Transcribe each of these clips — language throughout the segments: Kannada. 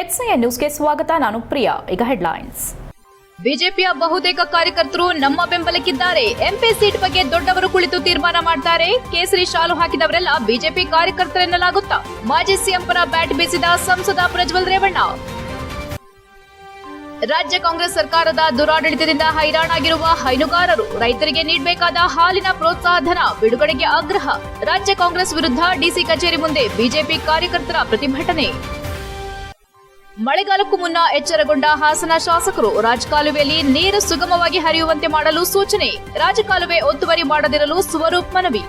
HCN ನ್ಯೂಸ್ಗೆ ಸ್ವಾಗತ. ನಾನು ಪ್ರಿಯಾ. ಈಗ ಹೆಡ್ಲೈನ್ಸ್. ಬಿಜೆಪಿಯ ಬಹುತೇಕ ಕಾರ್ಯಕರ್ತರು ನಮ್ಮ ಬೆಂಬಲಕ್ಕಿದ್ದಾರೆ. ಎಂಪಿ ಸೀಟ್ ಬಗ್ಗೆ ದೊಡ್ಡವರು ಕುಳಿತು ತೀರ್ಮಾನ ಮಾಡ್ತಾರೆ. ಕೇಸರಿ ಶಾಲು ಹಾಕಿದವರೆಲ್ಲ ಬಿಜೆಪಿ ಕಾರ್ಯಕರ್ತರೆನ್ನಲಾಗುತ್ತಾ? ಮಾಜಿ ಸಿಎಂ ಪರ ಬ್ಯಾಟ್ ಬೀಸಿದ ಸಂಸದ ಪ್ರಜ್ವಲ್ ರೇವಣ್ಣ. ರಾಜ್ಯ ಕಾಂಗ್ರೆಸ್ ಸರ್ಕಾರದ ದುರಾಡಳಿತದಿಂದ ಹೈರಾಣಾಗಿರುವ ಹೈನುಗಾರರು ರೈತರಿಗೆ ನೀಡಬೇಕಾದ ಹಾಲಿನ ಪ್ರೋತ್ಸಾಹ ಧನ ಬಿಡುಗಡೆಗೆ ಆಗ್ರಹ. ರಾಜ್ಯ ಕಾಂಗ್ರೆಸ್ ವಿರುದ್ಧ ಡಿಸಿ ಕಚೇರಿ ಮುಂದೆ ಬಿಜೆಪಿ ಕಾರ್ಯಕರ್ತರ ಪ್ರತಿಭಟನೆ. ಮಳೆಗಾಲಕ್ಕೂ ಮುನ್ನ ಎಚ್ಚರಗೊಂಡ ಹಾಸನ ಶಾಸಕರು ರಾಜಕಾಲುವೆಯಲ್ಲಿ ನೀರು ಸುಗಮವಾಗಿ ಹರಿಯುವಂತೆ ಮಾಡಲು ಸೂಚನೆ. ರಾಜಕಾಲುವೆ ಒತ್ತುವರಿ ಮಾಡದಿರಲು ಸ್ವರೂಪ್ ಮನವಿ.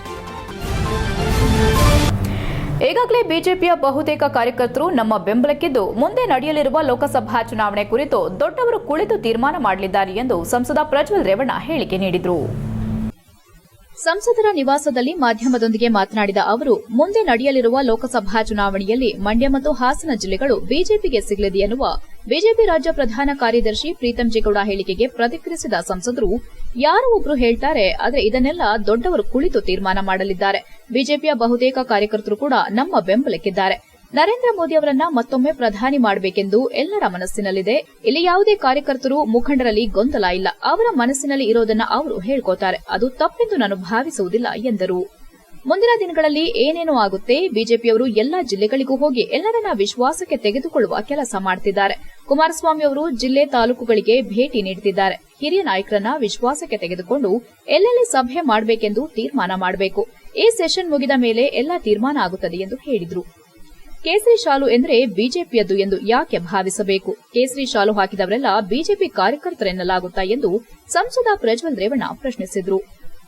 ಈಗಾಗಲೇ ಬಿಜೆಪಿಯ ಬಹುತೇಕ ಕಾರ್ಯಕರ್ತರು ನಮ್ಮ ಬೆಂಬಲಕ್ಕಿದ್ದು ಮುಂದೆ ನಡೆಯಲಿರುವ ಲೋಕಸಭಾ ಚುನಾವಣೆ ಕುರಿತು ದೊಡ್ಡವರು ಕುಳಿತು ತೀರ್ಮಾನ ಮಾಡಲಿದ್ದಾರೆ ಎಂದು ಸಂಸದ ಪ್ರಜ್ವಲ್ ರೇವಣ್ಣ ಹೇಳಿಕೆ ನೀಡಿದರು. ಸಂಸದರ ನಿವಾಸದಲ್ಲಿ ಮಾಧ್ಯಮದೊಂದಿಗೆ ಮಾತನಾಡಿದ ಅವರು, ಮುಂದೆ ನಡೆಯಲಿರುವ ಲೋಕಸಭಾ ಚುನಾವಣೆಯಲ್ಲಿ ಮಂಡ್ಯ ಮತ್ತು ಹಾಸನ ಜಿಲ್ಲೆಗಳು ಬಿಜೆಪಿಗೆ ಸಿಗಲಿದೆ ಎನ್ನುವ ಬಿಜೆಪಿ ರಾಜ್ಯ ಪ್ರಧಾನ ಕಾರ್ಯದರ್ಶಿ ಪ್ರೀತಂ ಜೇಗೌಡ ಹೇಳಿಕೆಗೆ ಪ್ರತಿಕ್ರಿಯಿಸಿದ ಸಂಸದರು, ಯಾರೋ ಒಬ್ರು ಹೇಳ್ತಾರೆ, ಆದರೆ ಇದನ್ನೆಲ್ಲ ದೊಡ್ಡವರು ಕುಳಿತು ತೀರ್ಮಾನ ಮಾಡಲಿದ್ದಾರೆ. ಬಿಜೆಪಿಯ ಬಹುತೇಕ ಕಾರ್ಯಕರ್ತರು ಕೂಡ ನಮ್ಮ ಬೆಂಬಲಕ್ಕಿದ್ದಾರೆ. ನರೇಂದ್ರ ಮೋದಿ ಅವರನ್ನ ಮತ್ತೊಮ್ಮೆ ಪ್ರಧಾನಿ ಮಾಡಬೇಕೆಂದು ಎಲ್ಲರ ಮನಸ್ಸಿನಲ್ಲಿದೆ. ಇಲ್ಲಿ ಯಾವುದೇ ಕಾರ್ಯಕರ್ತರು ಮುಖಂಡರಲ್ಲಿ ಗೊಂದಲ ಇಲ್ಲ. ಅವರ ಮನಸ್ಸಿನಲ್ಲಿ ಇರೋದನ್ನ ಅವರು ಹೇಳ್ಕೋತಾರೆ. ಅದು ತಪ್ಪೆಂದು ನಾನು ಭಾವಿಸುವುದಿಲ್ಲ ಎಂದರು. ಮುಂದಿನ ದಿನಗಳಲ್ಲಿ ಏನೇನೋ ಆಗುತ್ತೆ. ಬಿಜೆಪಿಯವರು ಎಲ್ಲಾ ಜಿಲ್ಲೆಗಳಿಗೂ ಹೋಗಿ ಎಲ್ಲರನ್ನ ವಿಶ್ವಾಸಕ್ಕೆ ತೆಗೆದುಕೊಳ್ಳುವ ಕೆಲಸ ಮಾಡುತ್ತಿದ್ದಾರೆ. ಕುಮಾರಸ್ವಾಮಿ ಅವರು ಜಿಲ್ಲೆ ತಾಲೂಕುಗಳಿಗೆ ಭೇಟಿ ನೀಡುತ್ತಿದ್ದಾರೆ. ಹಿರಿಯ ನಾಯಕರನ್ನ ವಿಶ್ವಾಸಕ್ಕೆ ತೆಗೆದುಕೊಂಡು ಎಲ್ಲೆಲ್ಲಿ ಸಭೆ ಮಾಡಬೇಕೆಂದು ತೀರ್ಮಾನ ಮಾಡಬೇಕು. ಈ ಸೆಷನ್ ಮುಗಿದ ಮೇಲೆ ಎಲ್ಲಾ ತೀರ್ಮಾನ ಆಗುತ್ತದೆ ಎಂದು ಹೇಳಿದರು. ಕೇಸರಿ ಶಾಲು ಎಂದರೆ ಬಿಜೆಪಿಯದ್ದು ಎಂದು ಯಾಕೆ ಭಾವಿಸಬೇಕು? ಕೇಸರಿ ಶಾಲು ಹಾಕಿದವರೆಲ್ಲ ಬಿಜೆಪಿ ಕಾರ್ಯಕರ್ತರೆನ್ನಲಾಗುತ್ತಾ ಎಂದು ಸಂಸದ ಪ್ರಜ್ವಲ್ ರೇವಣ್ಣ ಪ್ರಶ್ನಿಸಿದರು.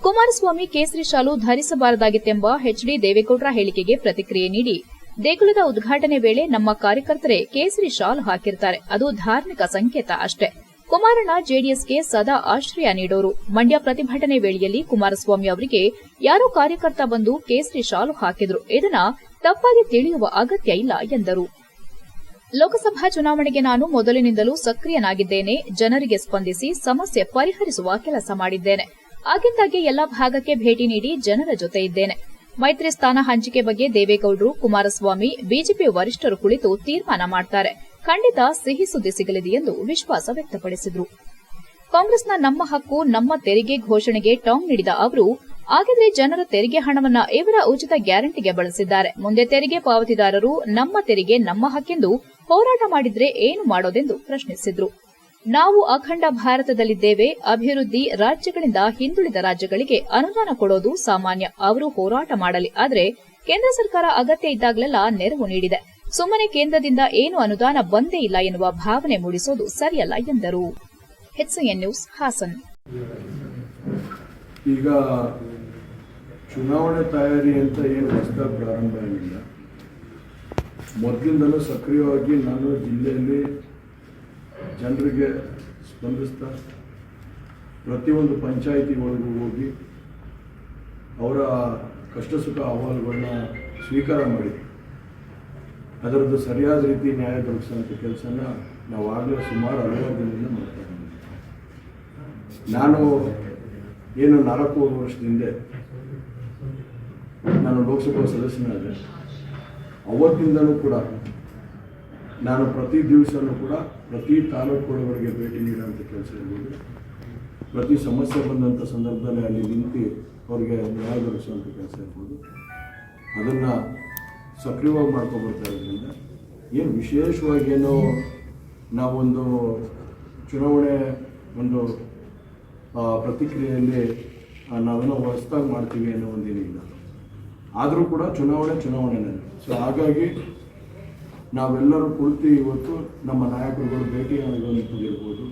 ಕುಮಾರಸ್ವಾಮಿ ಕೇಸರಿ ಶಾಲು ಧರಿಸಬಾರದಾಗಿತ್ತೆಂಬ ಎಚ್ಡಿ ದೇವೇಗೌಡರ ಹೇಳಿಕೆಗೆ ಪ್ರತಿಕ್ರಿಯೆ ನೀಡಿ, ದೇಗುಲದ ಉದ್ಘಾಟನೆ ವೇಳೆ ನಮ್ಮ ಕಾರ್ಯಕರ್ತರೇ ಕೇಸರಿ ಶಾಲು ಹಾಕಿರ್ತಾರೆ. ಅದು ಧಾರ್ಮಿಕ ಸಂಕೇತ ಅಷ್ಟೇ. ಕುಮಾರಣ್ಣ ಜೆಡಿಎಸ್ಗೆ ಸದಾ ಆಶ್ರಯ ನೀಡೋರು. ಮಂಡ್ಯ ಪ್ರತಿಭಟನೆ ವೇಳೆಯಲ್ಲಿ ಕುಮಾರಸ್ವಾಮಿ ಅವರಿಗೆ ಯಾರೋ ಕಾರ್ಯಕರ್ತ ಬಂದು ಕೇಸರಿ ಶಾಲು ಹಾಕಿದ್ರು. ಇದನ್ನ ತಪ್ಪಾಗಿ ತಿಳಿಯುವ ಅಗತ್ಯ ಇಲ್ಲ ಎಂದರು. ಲೋಕಸಭಾ ಚುನಾವಣೆಗೆ ನಾನು ಮೊದಲಿನಿಂದಲೂ ಸಕ್ರಿಯನಾಗಿದ್ದೇನೆ. ಜನರಿಗೆ ಸ್ಪಂದಿಸಿ ಸಮಸ್ಯೆ ಪರಿಹರಿಸುವ ಕೆಲಸ ಮಾಡಿದ್ದೇನೆ. ಆಗಿಂದಾಗ್ಗೆ ಎಲ್ಲಾ ಭಾಗಕ್ಕೆ ಭೇಟಿ ನೀಡಿ ಜನರ ಜೊತೆ ಇದ್ದೇನೆ. ಮೈತ್ರಿ ಸ್ಥಾನ ಹಂಚಿಕೆ ಬಗ್ಗೆ ದೇವೇಗೌಡರು, ಕುಮಾರಸ್ವಾಮಿ, ಬಿಜೆಪಿ ವರಿಷ್ಠರು ಕುಳಿತು ತೀರ್ಮಾನ ಮಾಡ್ತಾರೆ. ಖಂಡಿತ ಸಿಹಿ ಸುದ್ದಿ ಸಿಗಲಿದೆ ಎಂದು ವಿಶ್ವಾಸ ವ್ಯಕ್ತಪಡಿಸಿದರು. ಕಾಂಗ್ರೆಸ್ನ ನಮ್ಮ ಹಕ್ಕು ನಮ್ಮ ತೆರಿಗೆ ಘೋಷಣೆಗೆ ಟಾಂಗ್ ನೀಡಿದ ಅವರು, ಆಗಿದ್ರೆ ಜನರ ತೆರಿಗೆ ಹಣವನ್ನ ಇವರ ಉಚಿತ ಗ್ಯಾರಂಟಿಗೆ ಬಳಸಿದ್ದಾರೆ. ಮುಂದೆ ತೆರಿಗೆ ಪಾವತಿದಾರರು ನಮ್ಮ ತೆರಿಗೆ ನಮ್ಮ ಹಕ್ಕೆಂದು ಹೋರಾಟ ಮಾಡಿದ್ರೆ ಏನು ಮಾಡೋದೆಂದು ಪ್ರಶ್ನಿಸಿದ್ರು. ನಾವು ಅಖಂಡ ಭಾರತದಲ್ಲಿದ್ದೇವೆ. ಅಭಿವೃದ್ಧಿ ರಾಜ್ಯಗಳಿಂದ ಹಿಂದುಳಿದ ರಾಜ್ಯಗಳಿಗೆ ಅನುದಾನ ಕೊಡೋದು ಸಾಮಾನ್ಯ. ಅವರು ಹೋರಾಟ ಮಾಡಲಿ. ಆದರೆ ಕೇಂದ್ರ ಸರ್ಕಾರ ಅಗತ್ಯ ಇದ್ದಾಗಲೆಲ್ಲ ನೆರವು ನೀಡಿದೆ. ಸುಮ್ಮನೆ ಕೇಂದ್ರದಿಂದ ಏನು ಅನುದಾನ ಬಂದೇ ಇಲ್ಲ ಎನ್ನುವ ಭಾವನೆ ಮೂಡಿಸೋದು ಸರಿಯಲ್ಲ ಎಂದರು. HCN news, Hassan. ಈಗ ಚುನಾವಣೆ ತಯಾರಿ ಅಂತ ಏನು ಹೊಸದಾಗಿ ಪ್ರಾರಂಭ ಆಗಿಲ್ಲ. ಮೊದಲಿಂದಲೂ ಸಕ್ರಿಯವಾಗಿ ನಾನು ಜಿಲ್ಲೆಯಲ್ಲಿ ಜನರಿಗೆ ಸ್ಪಂದಿಸ್ತಾ ಪ್ರತಿಯೊಂದು ಪಂಚಾಯಿತಿಗಳಿಗೂ ಹೋಗಿ ಅವರ ಕಷ್ಟ ಸುಖ ಅಹವಾಲುಗಳನ್ನ ಸ್ವೀಕಾರ ಮಾಡಿ ಅದರದ್ದು ಸರಿಯಾದ ರೀತಿ ನ್ಯಾಯ ದೊರಕಿಸುವಂಥ ಕೆಲಸನ ನಾವು ಆಗಲೇ ಸುಮಾರು 60 ದಿನದಿಂದ ಮಾಡ್ತಾ ಇದ್ದೀವಿ. ನಾನು ಏನು 4 ವರ್ಷದಿಂದ ನಾನು ಲೋಕಸಭಾ ಸದಸ್ಯನಾದೆ. ಅವತ್ತಿಂದಲೂ ಕೂಡ ನಾನು ಪ್ರತಿ ದಿವಸನೂ ಕೂಡ ಪ್ರತಿ ತಾಲೂಕುಗಳಿಗೆ ಭೇಟಿ ನೀಡುವಂಥ ಕೆಲಸ ಇರ್ಬೋದು. ಪ್ರತಿ ಸಮಸ್ಯೆ ಬಂದಂಥ ಸಂದರ್ಭದಲ್ಲಿ ಅಲ್ಲಿ ನಿಂತು ಅವರಿಗೆ ನ್ಯಾಯ ದೊರಕಿಸುವಂಥ ಕೆಲಸ ಇರ್ಬೋದು. ಅದನ್ನು ಸಕ್ರಿಯವಾಗಿ ಮಾಡ್ಕೊಬರ್ತಾ ಇರೋದ್ರಿಂದ ಏನು ವಿಶೇಷವಾಗಿ ಏನೋ ನಾವೊಂದು ಚುನಾವಣೆ ಒಂದು ಪ್ರತಿಕ್ರಿಯೆಯಲ್ಲಿ ನಾವೇನೋ ಹೊಸದಾಗಿ ಮಾಡ್ತೀವಿ ಅನ್ನೋ ಒಂದೇನಿಲ್ಲ. ಆದರೂ ಕೂಡ ಚುನಾವಣೆನೇ. ಸೊ ಹಾಗಾಗಿ ನಾವೆಲ್ಲರೂ ಕುಳಿತು ಇವತ್ತು ನಮ್ಮ ನಾಯಕರುಗಳು ಭೇಟಿ ಆಗುವಂಥದ್ದಿರ್ಬೋದು.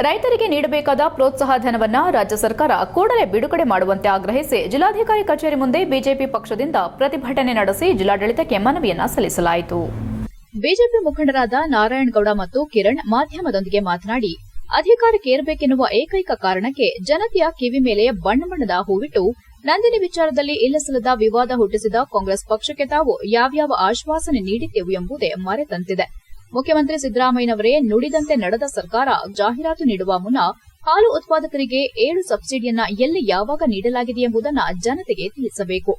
ರೈತರಿಗೆ ನೀಡಬೇಕಾದ ಪ್ರೋತ್ಸಾಹ ಧನವನ್ನು ರಾಜ್ಯ ಸರ್ಕಾರ ಕೂಡಲೇ ಬಿಡುಗಡೆ ಮಾಡುವಂತೆ ಆಗ್ರಹಿಸಿ ಜಿಲ್ಲಾಧಿಕಾರಿ ಕಚೇರಿ ಮುಂದೆ ಬಿಜೆಪಿ ಪಕ್ಷದಿಂದ ಪ್ರತಿಭಟನೆ ನಡೆಸಿ ಜಿಲ್ಲಾಡಳಿತಕ್ಕೆ ಮನವಿಯನ್ನ ಸಲ್ಲಿಸಲಾಯಿತು. ಬಿಜೆಪಿ ಮುಖಂಡರಾದ ನಾರಾಯಣಗೌಡ ಮತ್ತು ಕಿರಣ್ ಮಾಧ್ಯಮದೊಂದಿಗೆ ಮಾತನಾಡಿ, ಅಧಿಕಾರಕ್ಕೆ ಏರಬೇಕೆನ್ನುವ ಏಕೈಕ ಕಾರಣಕ್ಕೆ ಜನತೆಯ ಕಿವಿ ಮೇಲೆ ಬಣ್ಣದ ಹೂವಿಟ್ಟು ನಂದಿನಿ ವಿಚಾರದಲ್ಲಿ ಇಲ್ಲಸಲ್ಲದ ವಿವಾದ ಹುಟ್ಟಿಸಿದ ಕಾಂಗ್ರೆಸ್ ಪಕ್ಷಕ್ಕೆ ತಾವು ಯಾವ್ಯಾವ ಆಶ್ವಾಸನೆ ನೀಡಿದ್ದೆವು ಎಂಬುದೇ ಮರೆತಂತಿದೆ. ಮುಖ್ಯಮಂತ್ರಿ ಸಿದ್ದರಾಮಯ್ಯನವರೇ ನುಡಿದಂತೆ ನಡೆದ ಸರ್ಕಾರ ಜಾಹೀರಾತು ನೀಡುವ ಮುನ್ನ ಹಾಲು ಉತ್ಪಾದಕರಿಗೆ 7 ಸಬ್ಸಿಡಿಯನ್ನ ಎಲ್ಲಿ ಯಾವಾಗ ನೀಡಲಾಗಿದೆ ಎಂಬುದನ್ನು ಜನತೆಗೆ ತಿಳಿಸಬೇಕು.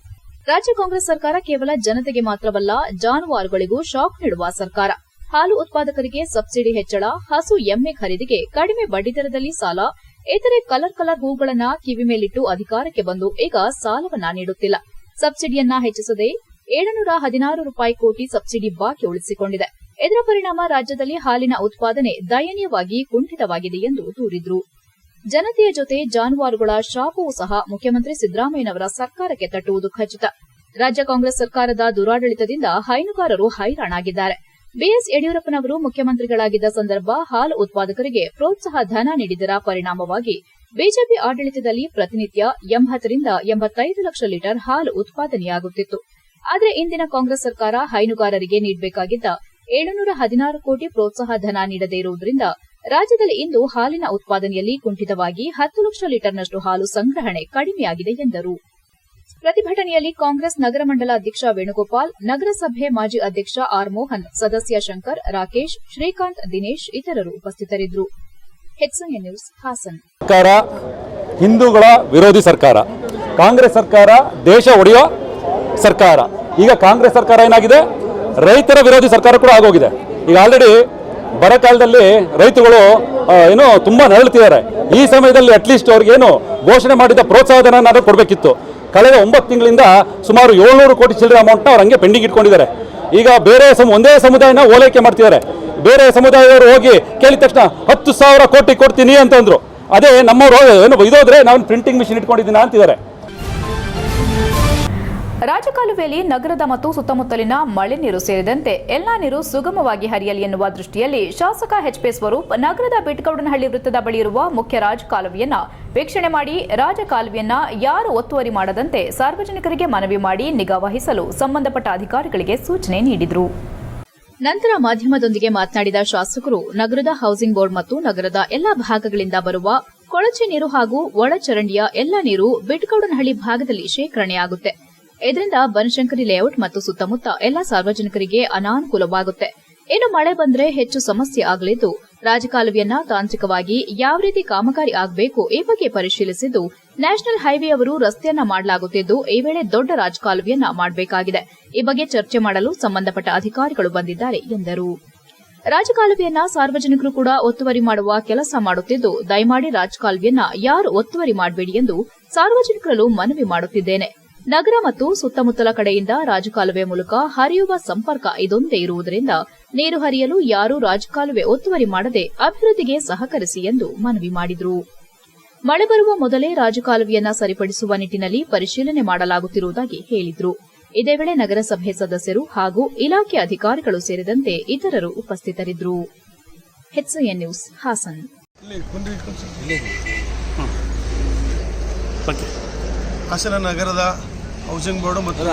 ರಾಜ್ಯ ಕಾಂಗ್ರೆಸ್ ಸರ್ಕಾರ ಕೇವಲ ಜನತೆಗೆ ಮಾತ್ರವಲ್ಲ, ಜಾನುವಾರುಗಳಿಗೂ ಶಾಕ್ ನೀಡುವ ಸರ್ಕಾರ. ಹಾಲು ಉತ್ಪಾದಕರಿಗೆ ಸಬ್ಸಿಡಿ ಹೆಚ್ಚಳ, ಹಸು ಎಮ್ಮೆ ಖರೀದಿಗೆ ಕಡಿಮೆ ಬಡ್ಡಿದರದಲ್ಲಿ ಸಾಲ, ಇತರೆ ಕಲರ್ ಹೂಗಳನ್ನ ಕಿವಿ ಮೇಲಿಟ್ಟು ಅಧಿಕಾರಕ್ಕೆ ಬಂದು ಈಗ ಸಾಲವನ್ನ ನೀಡುತ್ತಿಲ್ಲ. ಸಬ್ಸಿಡಿಯನ್ನ ಹೆಚ್ಚಿಸದೆ 716 ಕೋಟಿ ಸಬ್ಸಿಡಿ ಬಾಕಿ ಉಳಿಸಿಕೊಂಡಿದೆ. ಇದರ ಪರಿಣಾಮ ರಾಜ್ಯದಲ್ಲಿ ಹಾಲಿನ ಉತ್ಪಾದನೆ ದಯನೀಯವಾಗಿ ಕುಂಠಿತವಾಗಿದೆ ಎಂದು ದೂರಿದ್ರು. ಜನತೆಯ ಜೊತೆ ಜಾನುವಾರುಗಳ ಶಾಪವೂ ಸಹ ಮುಖ್ಯಮಂತ್ರಿ ಸಿದ್ದರಾಮಯ್ಯನವರ ಸರ್ಕಾರಕ್ಕೆ ತಟ್ಟುವುದು ಖಚಿತ. ರಾಜ್ಯ ಕಾಂಗ್ರೆಸ್ ಸರ್ಕಾರದ ದುರಾಡಳಿತದಿಂದ ಹೈನುಗಾರರು ಹೈರಾಣಾಗಿದ್ದಾರೆ. ಬಿಎಸ್ ಯಡಿಯೂರಪ್ಪನವರು ಮುಖ್ಯಮಂತ್ರಿಗಳಾಗಿದ್ದ ಸಂದರ್ಭ ಹಾಲು ಉತ್ಪಾದಕರಿಗೆ ಪ್ರೋತ್ಸಾಹ ಧನ ನೀಡಿದರ ಪರಿಣಾಮವಾಗಿ ಬಿಜೆಪಿ ಆಡಳಿತದಲ್ಲಿ ಪ್ರತಿನಿತ್ಯ 80 ರಿಂದ 85 ಲಕ್ಷ ಲೀಟರ್ ಹಾಲು ಉತ್ಪಾದನೆಯಾಗುತ್ತಿತ್ತು. ಆದರೆ ಇಂದಿನ ಕಾಂಗ್ರೆಸ್ ಸರ್ಕಾರ ಹೈನುಗಾರರಿಗೆ ನೀಡಬೇಕಾಗಿದ್ದ 716 ಕೋಟಿ ಪ್ರೋತ್ಸಾಹ ಧನ ನೀಡದೇ ಇರುವುದರಿಂದ ರಾಜ್ಯದಲ್ಲಿ ಇಂದು ಹಾಲಿನ ಉತ್ಪಾದನೆಯಲ್ಲಿ ಕುಂಠಿತವಾಗಿ 10 ಲಕ್ಷ ಲೀಟರ್ನಷ್ಟು ಹಾಲು ಸಂಗ್ರಹಣೆ ಕಡಿಮೆಯಾಗಿದೆ ಎಂದರು. ಪ್ರತಿಭಟನೆಯಲ್ಲಿ ಕಾಂಗ್ರೆಸ್ ನಗರ ಮಂಡಲ ಅಧ್ಯಕ್ಷ ವೇಣುಗೋಪಾಲ್, ನಗರಸಭೆ ಮಾಜಿ ಅಧ್ಯಕ್ಷ ಆರ್ ಮೋಹನ್, ಸದಸ್ಯ ಶಂಕರ್, ರಾಕೇಶ್, ಶ್ರೀಕಾಂತ್, ದಿನೇಶ್ ಇತರರು ಉಪಸ್ಥಿತರಿದ್ದರು. HN news, Hassan. ಸರ್ಕಾರ ಹಿಂದೂಗಳ ವಿರೋಧಿ ಸರ್ಕಾರ, ಕಾಂಗ್ರೆಸ್ ಸರ್ಕಾರ ದೇಶ ಒಡೆಯೋ ಸರ್ಕಾರ. ಈಗ ಕಾಂಗ್ರೆಸ್ ಸರ್ಕಾರ ಏನಾಗಿದೆ, ರೈತರ ವಿರೋಧಿ ಸರ್ಕಾರ ಕೂಡ ಆಗೋಗಿದೆ. ಈಗ ಆಲ್ರೆಡಿ ಬರ ಕಾಲದಲ್ಲಿ ರೈತಗಳು ತುಂಬಾ ನರಳುತ್ತಿದ್ದಾರೆ. ಈ ಸಮಯದಲ್ಲಿ ಅಟ್ಲೀಸ್ಟ್ ಅವ್ರಿಗೇನು ಘೋಷಣೆ ಮಾಡಿದ ಪ್ರೋತ್ಸಾಹಧನ ಕೊಡಬೇಕಿತ್ತು. ಕಳೆದ 9 ತಿಂಗಳಿಂದ ಸುಮಾರು 700 ಕೋಟಿ ಚಿಲ್ಲರೆ ಅಮೌಂಟ್ನ ಅವ್ರು ಹಂಗೆ ಪೆಂಡಿಂಗ್ ಇಟ್ಕೊಂಡಿದ್ದಾರೆ. ಈಗ ಬೇರೆ ಒಂದೇ ಸಮುದಾಯನ ಓಲೈಕೆ ಮಾಡ್ತಿದ್ದಾರೆ. ಬೇರೆ ಸಮುದಾಯದವರು ಹೋಗಿ ಕೇಳಿದ ತಕ್ಷಣ 10,000 ಕೋಟಿ ಕೊಡ್ತೀನಿ ಅಂತಂದ್ರು. ಅದೇ ನಮ್ಮವರು ಇದೋದ್ರೆ ನಾನು ಪ್ರಿಂಟಿಂಗ್ ಮಿಷಿನ್ ಇಟ್ಕೊಂಡಿದ್ದೀನ ಅಂತಿದ್ದಾರೆ. ರಾಜಕಾಲುವೆಯಲ್ಲಿ ನಗರದ ಮತ್ತು ಸುತ್ತಮುತ್ತಲಿನ ಮಳೆ ನೀರು ಸೇರಿದಂತೆ ಎಲ್ಲಾ ನೀರು ಸುಗಮವಾಗಿ ಹರಿಯಲಿ ಎನ್ನುವ ದೃಷ್ಟಿಯಲ್ಲಿ ಶಾಸಕ ಎಚ್ಪಿ ಸ್ವರೂಪ್ ನಗರದ ಬಿಟ್ಗೌಡನಹಳ್ಳಿ ವೃತ್ತದ ಬಳಿ ಇರುವ ಮುಖ್ಯ ರಾಜಕಾಲುವೆಯನ್ನ ವೀಕ್ಷಣೆ ಮಾಡಿ ರಾಜಕಾಲುವೆಯನ್ನ ಯಾರು ಒತ್ತುವರಿ ಮಾಡದಂತೆ ಸಾರ್ವಜನಿಕರಿಗೆ ಮನವಿ ಮಾಡಿ ನಿಗಾ ವಹಿಸಲು ಸಂಬಂಧಪಟ್ಟ ಅಧಿಕಾರಿಗಳಿಗೆ ಸೂಚನೆ ನೀಡಿದರು. ನಂತರ ಮಾಧ್ಯಮದೊಂದಿಗೆ ಮಾತನಾಡಿದ ಶಾಸಕರು, ನಗರದ ಹೌಸಿಂಗ್ ಬೋರ್ಡ್ ಮತ್ತು ನಗರದ ಎಲ್ಲಾ ಭಾಗಗಳಿಂದ ಬರುವ ಕೊಳಚೆ ನೀರು ಹಾಗೂ ಒಳಚರಂಡಿಯ ಎಲ್ಲಾ ನೀರು ಬಿಟ್ಗೌಡನಹಳ್ಳಿ ಭಾಗದಲ್ಲಿ ಶೇಖರಣೆಯಾಗುತ್ತೆ. ಇದರಿಂದ ಬನಶಂಕರಿ ಲೇಔಟ್ ಮತ್ತು ಸುತ್ತಮುತ್ತ ಎಲ್ಲಾ ಸಾರ್ವಜನಿಕರಿಗೆ ಅನಾನುಕೂಲವಾಗುತ್ತೆ. ಇನ್ನು ಮಳೆ ಬಂದ್ರೆ ಹೆಚ್ಚು ಸಮಸ್ಯೆ ಆಗಲಿದ್ದು, ರಾಜಕಾಲುವೆಯನ್ನ ತಾಂತ್ರಿಕವಾಗಿ ಯಾವ ರೀತಿ ಕಾಮಗಾರಿ ಆಗಬೇಕು ಈ ಬಗ್ಗೆ ಪರಿಶೀಲಿಸಿದ್ದು, ನ್ಯಾಷನಲ್ ಹೈವೇ ಅವರು ರಸ್ತೆಯನ್ನ ಮಾಡಲಾಗುತ್ತಿದ್ದು, ಈ ವೇಳೆ ದೊಡ್ಡ ರಾಜಕಾಲುವೆಯನ್ನ ಮಾಡಬೇಕಾಗಿದೆ. ಈ ಬಗ್ಗೆ ಚರ್ಚೆ ಮಾಡಲು ಸಂಬಂಧಪಟ್ಟ ಅಧಿಕಾರಿಗಳು ಬಂದಿದ್ದಾರೆ ಎಂದರು. ರಾಜಕಾಲುವೆಯನ್ನ ಸಾರ್ವಜನಿಕರು ಕೂಡ ಒತ್ತುವರಿ ಮಾಡುವ ಕೆಲಸ ಮಾಡುತ್ತಿದ್ದು, ದಯಮಾಡಿ ರಾಜಕಾಲುವೆಯನ್ನ ಯಾರು ಒತ್ತುವರಿ ಮಾಡಬೇಡಿ ಎಂದು ಸಾರ್ವಜನಿಕರಲ್ಲೂ ಮನವಿ ಮಾಡುತ್ತಿದ್ದೇನೆ. ನಗರ ಮತ್ತು ಸುತ್ತಮುತ್ತಲ ಕಡೆಯಿಂದ ರಾಜಕಾಲುವೆ ಮೂಲಕ ಹರಿಯುವ ಸಂಪರ್ಕ ಇದೊಂದೇ ಇರುವುದರಿಂದ ನೀರು ಹರಿಯಲು ಯಾರೂ ರಾಜಕಾಲುವೆ ಒತ್ತುವರಿ ಮಾಡದೆ ಅಭಿವೃದ್ಧಿಗೆ ಸಹಕರಿಸಿ ಎಂದು ಮನವಿ ಮಾಡಿದರು. ಮಳೆ ಬರುವ ಮೊದಲೇ ರಾಜಕಾಲುವೆಯನ್ನ ಸರಿಪಡಿಸುವ ನಿಟ್ಟಿನಲ್ಲಿ ಪರಿಶೀಲನೆ ಮಾಡಲಾಗುತ್ತಿರುವುದಾಗಿ ಹೇಳಿದರು. ಇದೇ ವೇಳೆ ನಗರಸಭೆ ಸದಸ್ಯರು ಹಾಗೂ ಇಲಾಖೆ ಅಧಿಕಾರಿಗಳು ಸೇರಿದಂತೆ ಇತರರು ಉಪಸ್ಥಿತರಿದ್ದರು. HN news, Haasan. ಹಾಸನ ನಗರದ ಹೌಸಿಂಗ್ ಬೋರ್ಡು ಮತ್ತು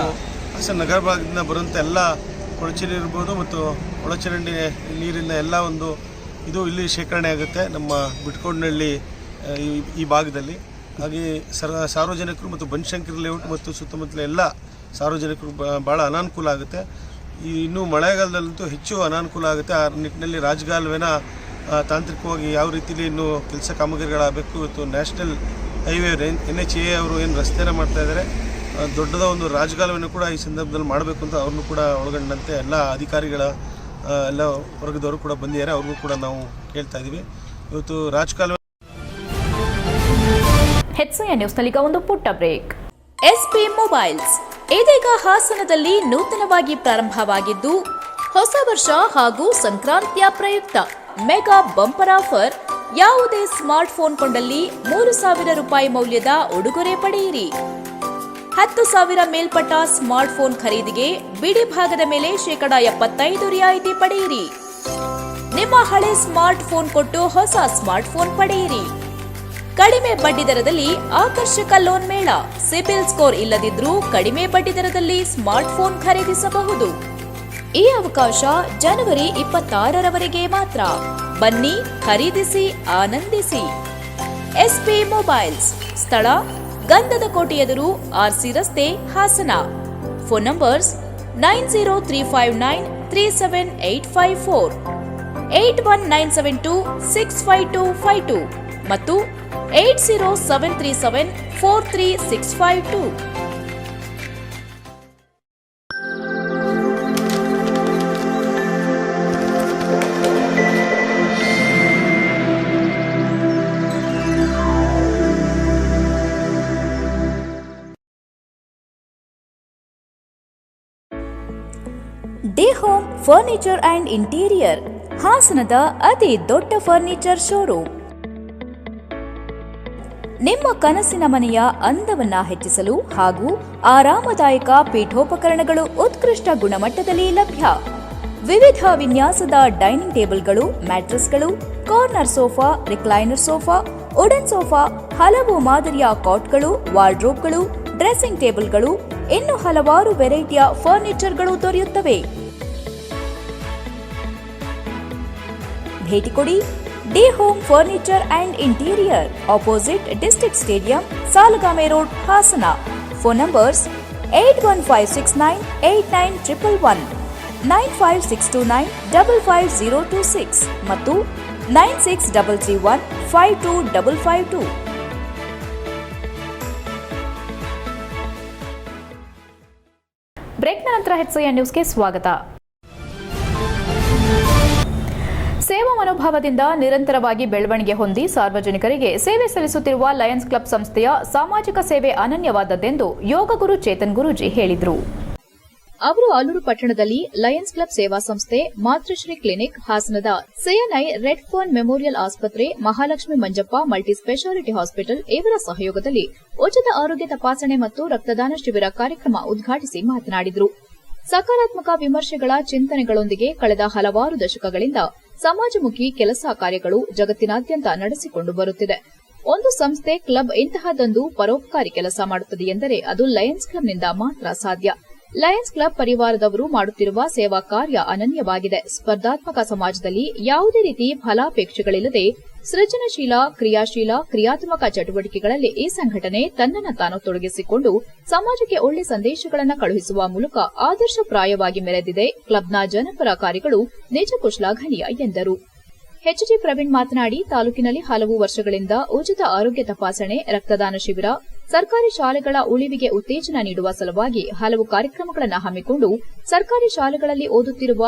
ಹಾಸನ ನಗರ ಭಾಗದಿಂದ ಬರುವಂಥ ಎಲ್ಲ ಕೊಳಚೆ ನೀರು ಇರ್ಬೋದು ಮತ್ತು ಒಳಚರಂಡಿ ನೀರಿನ ಎಲ್ಲ ಇದು ಇಲ್ಲಿ ಶೇಖರಣೆ ಆಗುತ್ತೆ ನಮ್ಮ ಬಿಟ್ಕೊಂಡನಹಳ್ಳಿ ಈ ಭಾಗದಲ್ಲಿ. ಹಾಗೆ ಸಾರ್ವಜನಿಕರು ಮತ್ತು ಬನಶಂಕರಿ ಲೇಔಟ್ ಮತ್ತು ಸುತ್ತಮುತ್ತಲ ಎಲ್ಲ ಸಾರ್ವಜನಿಕರು ಭಾಳ ಅನಾನುಕೂಲ ಆಗುತ್ತೆ. ಇನ್ನೂ ಮಳೆಗಾಲದಲ್ಲಂತೂ ಹೆಚ್ಚು ಅನಾನುಕೂಲ ಆಗುತ್ತೆ. ಆ ನಿಟ್ಟಿನಲ್ಲಿ ರಾಜಕಾಲುವೆನ ತಾಂತ್ರಿಕವಾಗಿ ಯಾವ ರೀತಿಯಲ್ಲಿ ಇನ್ನೂ ಕೆಲಸ ಕಾಮಗಾರಿಗಳಾಗಬೇಕು. ಇವತ್ತು ನ್ಯಾಷನಲ್ ಹೈವೇ NHAA ಅವರು ಏನು ರಸ್ತೆನ ಮಾಡ್ತಾ ಇದ್ದಾರೆ, ದೊಡ್ಡದ ಒಂದು ರಾಜಕಾಲುವೆಯನ್ನು ಕೂಡ ಈ ಸಂದರ್ಭದಲ್ಲಿ ಮಾಡಬೇಕು ಅಂತ ಅವ್ರನ್ನೂ ಕೂಡ ಒಳಗೊಂಡಂತೆ ಎಲ್ಲ ಅಧಿಕಾರಿಗಳ ಎಲ್ಲ ವರ್ಗದವರು ಕೂಡ ಬಂದಿದ್ದಾರೆ. ಅವ್ರಿಗೂ ಕೂಡ ನಾವು ಕೇಳ್ತಾ ಇದ್ದೀವಿ. ಇವತ್ತು ರಾಜಕಾಲುವೆ. ಹೆಚ್ಎನ್ ನ್ಯೂಸ್ನಲ್ಲಿ ಒಂದು ಪುಟ್ಟ ಬ್ರೇಕ್. ಎಸ್ಪಿ ಮೊಬೈಲ್ಸ್ ಇದೀಗ ಹಾಸನದಲ್ಲಿ ನೂತನವಾಗಿ ಪ್ರಾರಂಭವಾಗಿದ್ದು, ಹೊಸ ವರ್ಷ ಹಾಗೂ ಸಂಕ್ರಾಂತಿಯ ಪ್ರಯುಕ್ತ ಮೆಗಾ ಬಂಪರ್ ಆಫರ್. ಯಾವುದೇ ಸ್ಮಾರ್ಟ್ಫೋನ್ ಕೊಂಡಲ್ಲಿ 3,000 ರೂಪಾಯಿ ಮೌಲ್ಯದ ಉಡುಗೊರೆ ಪಡೆಯಿರಿ. 10,000 ಮೇಲ್ಪಟ್ಟ ಸ್ಮಾರ್ಟ್ಫೋನ್ ಖರೀದಿಗೆ ಬಿಡಿ ಭಾಗದ ಮೇಲೆ 75% ರಿಯಾಯಿತಿ ಪಡೆಯಿರಿ. ನಿಮ್ಮ ಹಳೆ ಸ್ಮಾರ್ಟ್ಫೋನ್ ಕೊಟ್ಟು ಹೊಸ ಸ್ಮಾರ್ಟ್ಫೋನ್ ಪಡೆಯಿರಿ. ಕಡಿಮೆ ಬಡ್ಡಿ ದರದಲ್ಲಿ ಆಕರ್ಷಕ ಲೋನ್ ಮೇಳ. ಸಿಬಿಲ್ ಸ್ಕೋರ್ ಇಲ್ಲದಿದ್ರೂ ಕಡಿಮೆ ಬಡ್ಡಿ ದರದಲ್ಲಿ ಸ್ಮಾರ್ಟ್ಫೋನ್ ಖರೀದಿಸಬಹುದು. ಈ ಅವಕಾಶ ಜನವರಿ 26ರವರೆಗೆ ಮಾತ್ರ. ಬನ್ನಿ, ಖರೀದಿಸಿ, ಆನಂದಿಸಿ. ಎಸ್ಪಿ ಮೊಬೈಲ್ಸ್, ಸ್ಥಳ ಗಂಧದ ಕೋಟೆ ಎದುರು, RC ರಸ್ತೆ, ಹಾಸನ. Phone numbers 9035937854, 81972652552. ಮತ್ತು 8073743652. Day home furniture and interior, ಹಾಸನದ ಅತಿ ದೊಡ್ಡ ಫರ್ನಿಚರ್ ಶೋರೂಮ್. ನಿಮ್ಮ ಕನಸಿನ ಮನೆಯ ಅಂದವನ್ನ ಹೆಚ್ಚಿಸಲು ಹಾಗೂ ಆರಾಮದಾಯಕ ಪೀಠೋಪಕರಣಗಳು ಉತ್ಕೃಷ್ಟ ಗುಣಮಟ್ಟದಲ್ಲಿ ಲಭ್ಯ. ವಿವಿಧ ವಿನ್ಯಾಸದ ಡೈನಿಂಗ್ ಟೇಬಲ್ಗಳು, ಮ್ಯಾಟ್ರೆಸ್ಗಳು, corner sofa, recliner sofa, wooden sofa, ಹಲವು ಮಾದರಿಯ ಕಾಟ್ಗಳು, ವಾರ್ಡ್ರೋಬ್ಗಳು, ಡ್ರೆಸ್ಸಿಂಗ್ ಟೇಬಲ್ಗಳು, ಇನ್ನು ಹಲವಾರು ವೆರೈಟಿಯ ಫರ್ನಿಚರ್ಗಳು ದೊರೆಯುತ್ತವೆ. ಭೇಟಿ ಕೊಡಿ D home furniture and interior, opposite district stadium, Salagame road, Hassan. Phone numbers 8156989111, 95629555026 ಮತ್ತು 9633152552. ಬ್ರೇಕ್ನ ನಂತರ HCN ನ್ಯೂಸ್ಗೆ ಸ್ವಾಗತ. ಸೇವಾ ಮನೋಭಾವದಿಂದ ನಿರಂತರವಾಗಿ ಬೆಳವಣಿಗೆ ಹೊಂದಿ ಸಾರ್ವಜನಿಕರಿಗೆ ಸೇವೆ ಸಲ್ಲಿಸುತ್ತಿರುವ ಲಯನ್ಸ್ ಕ್ಲಬ್ ಸಂಸ್ಥೆಯ ಸಾಮಾಜಿಕ ಸೇವೆ ಅನನ್ಯವಾದದ್ದೆಂದು ಯೋಗ ಗುರು ಚೇತನ್ ಗುರೂಜಿ ಹೇಳಿದರು. ಅವರು ಆಲೂರು ಪಟ್ಟಣದಲ್ಲಿ ಲಯನ್ಸ್ ಕ್ಲಬ್ ಸೇವಾ ಸಂಸ್ಥೆ, ಮಾತೃಶ್ರೀ ಕ್ಲಿನಿಕ್, ಹಾಸನದ ಸಿಎನ್ಐ ರೆಡ್ ಫರ್ನ್ ಮೆಮೋರಿಯಲ್ ಆಸ್ಪತ್ರೆ, Mahalakshmi Manjappa multi speciality hospital ಇವರ ಸಹಯೋಗದಲ್ಲಿ ಉಚಿತ ಆರೋಗ್ಯ ತಪಾಸಣೆ ಮತ್ತು ರಕ್ತದಾನ ಶಿಬಿರ ಕಾರ್ಯಕ್ರಮ ಉದ್ಘಾಟಿಸಿ ಮಾತನಾಡಿದರು. ಸಕಾರಾತ್ಮಕ ವಿಮರ್ಶೆಗಳ ಚಿಂತನೆಗಳೊಂದಿಗೆ ಕಳೆದ ಹಲವಾರು ದಶಕಗಳಿಂದ ಸಮಾಜಮುಖಿ ಕೆಲಸ ಕಾರ್ಯಗಳು ಜಗತ್ತಿನಾದ್ಯಂತ ನಡೆಸಿಕೊಂಡು ಬರುತ್ತಿದೆ. ಒಂದು ಸಂಸ್ಥೆ, ಕ್ಲಬ್ ಇಂತಹದೊಂದು ಪರೋಪಕಾರಿ ಕೆಲಸ ಮಾಡುತ್ತದೆ ಎಂದರೆ ಅದು ಲಯನ್ಸ್ ಕ್ಲಬ್ನಿಂದ ಮಾತ್ರ ಸಾಧ್ಯ. ಲಯನ್ಸ್ ಕ್ಲಬ್ ಪರಿವಾರದವರು ಮಾಡುತ್ತಿರುವ ಸೇವಾ ಕಾರ್ಯ ಅನನ್ಯವಾಗಿದೆ. ಸ್ಪರ್ಧಾತ್ಮಕ ಸಮಾಜದಲ್ಲಿ ಯಾವುದೇ ರೀತಿ ಫಲಾಪೇಕ್ಷೆಗಳಿಲ್ಲದೆ ಸೃಜನಶೀಲ, ಕ್ರಿಯಾಶೀಲ, ಕ್ರಿಯಾತ್ಮಕ ಚಟುವಟಿಕೆಗಳಲ್ಲಿ ಈ ಸಂಘಟನೆ ತನ್ನನ್ನು ತಾನು ತೊಡಗಿಸಿಕೊಂಡು ಸಮಾಜಕ್ಕೆ ಒಳ್ಳೆ ಸಂದೇಶಗಳನ್ನು ಕಳುಹಿಸುವ ಮೂಲಕ ಆದರ್ಶಪ್ರಾಯವಾಗಿ ಮೆರೆದಿದೆ. ಕ್ಲಬ್ನ ಜನಪರ ಕಾರ್ಯಗಳು ನಿಜಕ್ಕೂ ಶ್ಲಾಘನೀಯ ಎಂದರು. ಎಚ್ಜಿ ಪ್ರವೀಣ್ ಮಾತನಾಡಿ, ತಾಲೂಕಿನಲ್ಲಿ ಹಲವು ವರ್ಷಗಳಿಂದ ಉಚಿತ ಆರೋಗ್ಯ ತಪಾಸಣೆ, ರಕ್ತದಾನ ಶಿಬಿರ, ಸರ್ಕಾರಿ ಶಾಲೆಗಳ ಉಳಿವಿಗೆ ಉತ್ತೇಜನ ನೀಡುವ ಸಲುವಾಗಿ ಹಲವು ಕಾರ್ಯಕ್ರಮಗಳನ್ನು ಹಮ್ಮಿಕೊಂಡು ಸರ್ಕಾರಿ ಶಾಲೆಗಳಲ್ಲಿ ಓದುತ್ತಿರುವ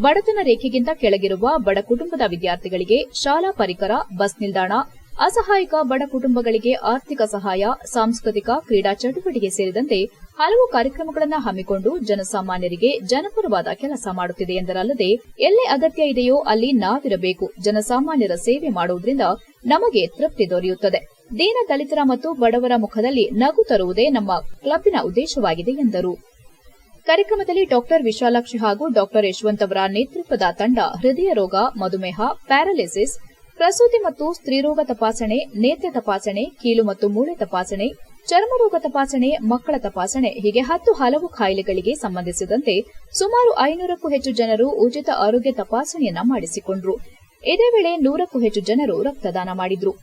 ಬಡತನ ರೇಖೆಗಿಂತ ಕೆಳಗಿರುವ ಬಡ ಕುಟುಂಬದ ವಿದ್ಯಾರ್ಥಿಗಳಿಗೆ ಶಾಲಾ ಪರಿಕರ, ಬಸ್ ನಿಲ್ದಾಣ, ಅಸಹಾಯಕ ಬಡ ಕುಟುಂಬಗಳಿಗೆ ಆರ್ಥಿಕ ಸಹಾಯ, ಸಾಂಸ್ಕೃತಿಕ, ಕ್ರೀಡಾ ಚಟುವಟಿಕೆ ಸೇರಿದಂತೆ ಹಲವು ಕಾರ್ಯಕ್ರಮಗಳನ್ನು ಹಮ್ಮಿಕೊಂಡು ಜನಸಾಮಾನ್ಯರಿಗೆ ಜನಪರವಾದ ಕೆಲಸ ಮಾಡುತ್ತಿದೆ ಎಂದರಲ್ಲದೆ, ಎಲ್ಲೇ ಅಗತ್ಯ ಇದೆಯೋ ಅಲ್ಲಿ ನಾವಿರಬೇಕು. ಜನಸಾಮಾನ್ಯರ ಸೇವೆ ಮಾಡುವುದರಿಂದ ನಮಗೆ ತೃಪ್ತಿ ದೊರೆಯುತ್ತದೆ. ದೀನ ದಲಿತರ ಮತ್ತು ಬಡವರ ಮುಖದಲ್ಲಿ ನಗು ತರುವುದೇ ನಮ್ಮ ಕ್ಲಬ್ಬಿನ ಉದ್ದೇಶವಾಗಿದೆ ಎಂದರು. ಕಾರ್ಯಕ್ರಮದಲ್ಲಿ ಡಾ ವಿಶಾಲಾಕ್ಷಿ ಹಾಗೂ ಡಾ ಯಶವಂತ್ ಅವರ ನೇತೃತ್ವದ ತಂಡ ಹೃದಯ ರೋಗ, ಮಧುಮೇಹ, ಪ್ಯಾರಾಲಿಸಿಸ್, ಪ್ರಸೂತಿ ಮತ್ತು ಸ್ತ್ರೀರೋಗ ತಪಾಸಣೆ, ನೇತ್ರ ತಪಾಸಣೆ, ಕೀಲು ಮತ್ತು ಮೂಳೆ ತಪಾಸಣೆ, ಚರ್ಮರೋಗ ತಪಾಸಣೆ, ಮಕ್ಕಳ ತಪಾಸಣೆ ಹೀಗೆ 10 ಹಲವು ಕಾಯಿಲೆಗಳಿಗೆ ಸಂಬಂಧಿಸಿದಂತೆ ಸುಮಾರು 500ಕ್ಕೂ ಹೆಚ್ಚು ಜನರು ಉಚಿತ ಆರೋಗ್ಯ ತಪಾಸಣೆಯನ್ನ ಮಾಡಿಸಿಕೊಂಡರು. ಇದೇ ವೇಳೆ 100ಕ್ಕೂ ಹೆಚ್ಚು ಜನರು ರಕ್ತದಾನ ಮಾಡಿದ್ರು.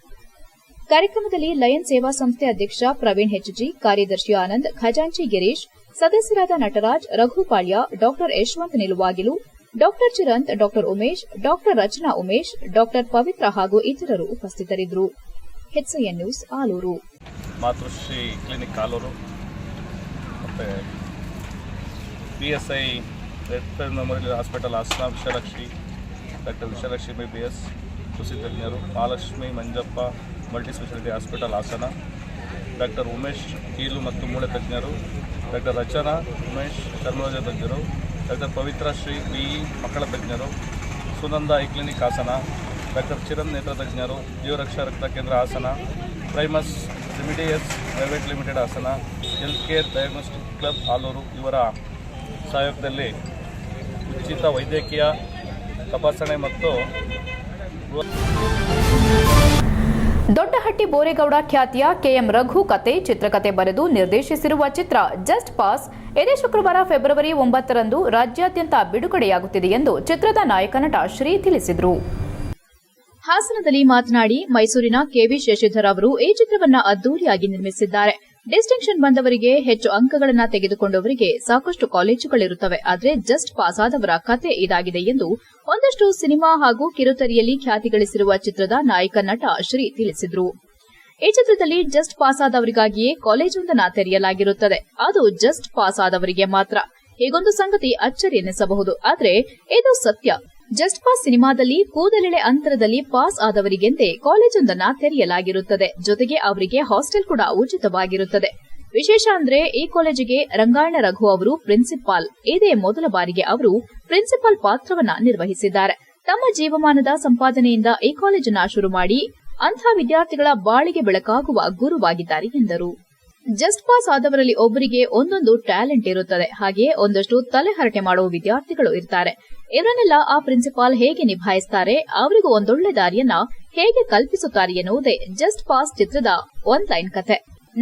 ಕಾರ್ಯಕ್ರಮದಲ್ಲಿ ಲಯನ್ ಸೇವಾ ಸಂಸ್ಥೆ ಅಧ್ಯಕ್ಷ ಪ್ರವೀಣ್ ಹೆಚ್ಜಿ, ಕಾರ್ಯದರ್ಶಿ ಆನಂದ್, ಖಜಾಂಚಿ ಗಿರೀಶ್, ಸದಸ್ಯರಾದ ನಟರಾಜ್, ರಘುಪಾಳ್ಯ, ಡಾ ಯಶವಂತ್ ನಿಲುವಾಗಿಲು, ಡಾ ಚಿರಂತ್, ಡಾ ಉಮೇಶ್, ಡಾ ರಚನಾ ಉಮೇಶ್, ಡಾ ಪವಿತ್ರ ಹಾಗೂ ಇತರರು ಉಪಸ್ಥಿತರಿದ್ದರು. HCN news Alur. Matrushri clinic Alur ಮತ್ತು PSI Red Fern Memorial hospital Hassan, doctor Vishalakshi MBBS ಕೃಷಿ ತಜ್ಞರು, Mahalakshmi Manjappa multi speciality hospital Hassan, doctor Umesh ಕೀಲು ಮತ್ತು ಮೂಳೆ ತಜ್ಞರು, ಡಾಕ್ಟರ್ ರಚನಾ ಉಮೇಶ್ ಚರ್ಮರೋಗ ತಜ್ಞರು, ಡಾಕ್ಟರ್ ಪವಿತ್ರ ಶ್ರೀ BE ಮಕ್ಕಳ ತಜ್ಞರು, Sunanda eye clinic Hassan, doctor Chiran ನೇತ್ರ ತಜ್ಞರು, ಜೀವರಕ್ಷಾ ರಕ್ತ ಕೇಂದ್ರ Hassan, Primus Remedies private limited Hassan, health care diagnostic club Alur ಇವರ ಸಹಯೋಗದಲ್ಲಿ ಉಚಿತ ವೈದ್ಯಕೀಯ ತಪಾಸಣೆ ಮತ್ತು ದೊಡ್ಡಹಟ್ಟಿ ಬೋರೇಗೌಡ ಖ್ಯಾತಿಯ KM ರಘು ಕತೆ ಚಿತ್ರಕಥೆ ಬರೆದು ನಿರ್ದೇಶಿಸಿರುವ ಚಿತ್ರ ಜಸ್ಟ್ ಪಾಸ್ ಇದೇ ಶುಕ್ರವಾರ ಫೆಬ್ರವರಿ 9ರಂದು ರಾಜ್ಯಾದ್ಯಂತ ಬಿಡುಗಡೆಯಾಗುತ್ತಿದೆ ಎಂದು ಚಿತ್ರದ ನಾಯಕ ನಟ ಶ್ರೀ ತಿಳಿಸಿದರು. ಹಾಸನದಲ್ಲಿ ಮಾತನಾಡಿ, ಮೈಸೂರಿನ KV ಶಶಿಧರ್ ಅವರು ಈ ಚಿತ್ರವನ್ನ ಅದ್ದೂರಿಯಾಗಿ ನಿರ್ಮಿಸಿದ್ದಾರೆ. ಡಿಸ್ಟಿಂಕ್ಷನ್ ಬಂದವರಿಗೆ ಹೆಚ್ಚು ಅಂಕಗಳನ್ನ ತೆಗೆದುಕೊಂಡವರಿಗೆ ಸಾಕಷ್ಟು ಕಾಲೇಜುಗಳಿರುತ್ತವೆ, ಆದರೆ ಜಸ್ಟ್ ಪಾಸ್ ಆದವರ ಕತೆ ಇದಾಗಿದೆ ಎಂದು ಒಂದಷ್ಟು ಸಿನಿಮಾ ಹಾಗೂ ಕಿರುತೆರೆಯಲ್ಲಿ ಖ್ಯಾತಿ ಗಳಿಸಿರುವ ಚಿತ್ರದ ನಾಯಕ ನಟ ಶ್ರೀ ತಿಳಿಸಿದ್ರು. ಈ ಚಿತ್ರದಲ್ಲಿ ಜಸ್ಟ್ ಪಾಸ್ ಆದವರಿಗಾಗಿಯೇ ಕಾಲೇಜೊಂದನ್ನು ತೆರೆಯಲಾಗಿರುತ್ತದೆ. ಅದು ಜಸ್ಟ್ ಪಾಸ್ ಆದವರಿಗೆ ಮಾತ್ರ. ಹೀಗೊಂದು ಸಂಗತಿ ಅಚ್ಚರಿ ಎನ್ನಿಸಬಹುದು, ಆದರೆ ಇದು ಸತ್ಯ. ಜಸ್ಟ್ ಪಾಸ್ ಸಿನಿಮಾದಲ್ಲಿ ಕೂದಲೆಳೆ ಅಂತರದಲ್ಲಿ ಪಾಸ್ ಆದವರಿಗೆಂದೇ ಕಾಲೇಜೊಂದನ್ನು ತೆರೆಯಲಾಗಿರುತ್ತದೆ. ಜೊತೆಗೆ ಅವರಿಗೆ ಹಾಸ್ಟೆಲ್ ಕೂಡ ಉಚಿತವಾಗಿರುತ್ತದೆ. ವಿಶೇಷ ಅಂದ್ರೆ ಈ ಕಾಲೇಜಿಗೆ ರಂಗಾಯಣ ರಘು ಅವರು ಪ್ರಿನ್ಸಿಪಾಲ್. ಇದೇ ಮೊದಲ ಬಾರಿಗೆ ಅವರು ಪ್ರಿನ್ಸಿಪಾಲ್ ಪಾತ್ರವನ್ನ ನಿರ್ವಹಿಸಿದ್ದಾರೆ. ತಮ್ಮ ಜೀವಮಾನದ ಸಂಪಾದನೆಯಿಂದ ಈ ಕಾಲೇಜನ್ನ ಶುರು ಮಾಡಿ ಅಂಥ ವಿದ್ಯಾರ್ಥಿಗಳ ಬಾಳಿಗೆ ಬೆಳಕಾಗುವ ಗುರುವಾಗಿದ್ದಾರೆ ಎಂದರು. ಜಸ್ಟ್ ಪಾಸ್ ಆದವರಲ್ಲಿ ಒಬ್ಬರಿಗೆ ಒಂದೊಂದು ಟ್ಯಾಲೆಂಟ್ ಇರುತ್ತದೆ. ಹಾಗೆಯೇ ಒಂದಷ್ಟು ತಲೆಹರಟೆ ಮಾಡುವ ವಿದ್ಯಾರ್ಥಿಗಳು ಇರ್ತಾರೆ. ಇವರನ್ನೆಲ್ಲ ಆ ಪ್ರಿನ್ಸಿಪಾಲ್ ಹೇಗೆ ನಿಭಾಯಿಸುತ್ತಾರೆ, ಅವರಿಗೂ ಒಂದೊಳ್ಳೆ ದಾರಿಯನ್ನ ಹೇಗೆ ಕಲ್ಪಿಸುತ್ತಾರೆ ಎನ್ನುವುದೇ ಜಸ್ಟ್ ಪಾಸ್ ಚಿತ್ರದ ಒನ್ ಲೈನ್ ಕಥೆ.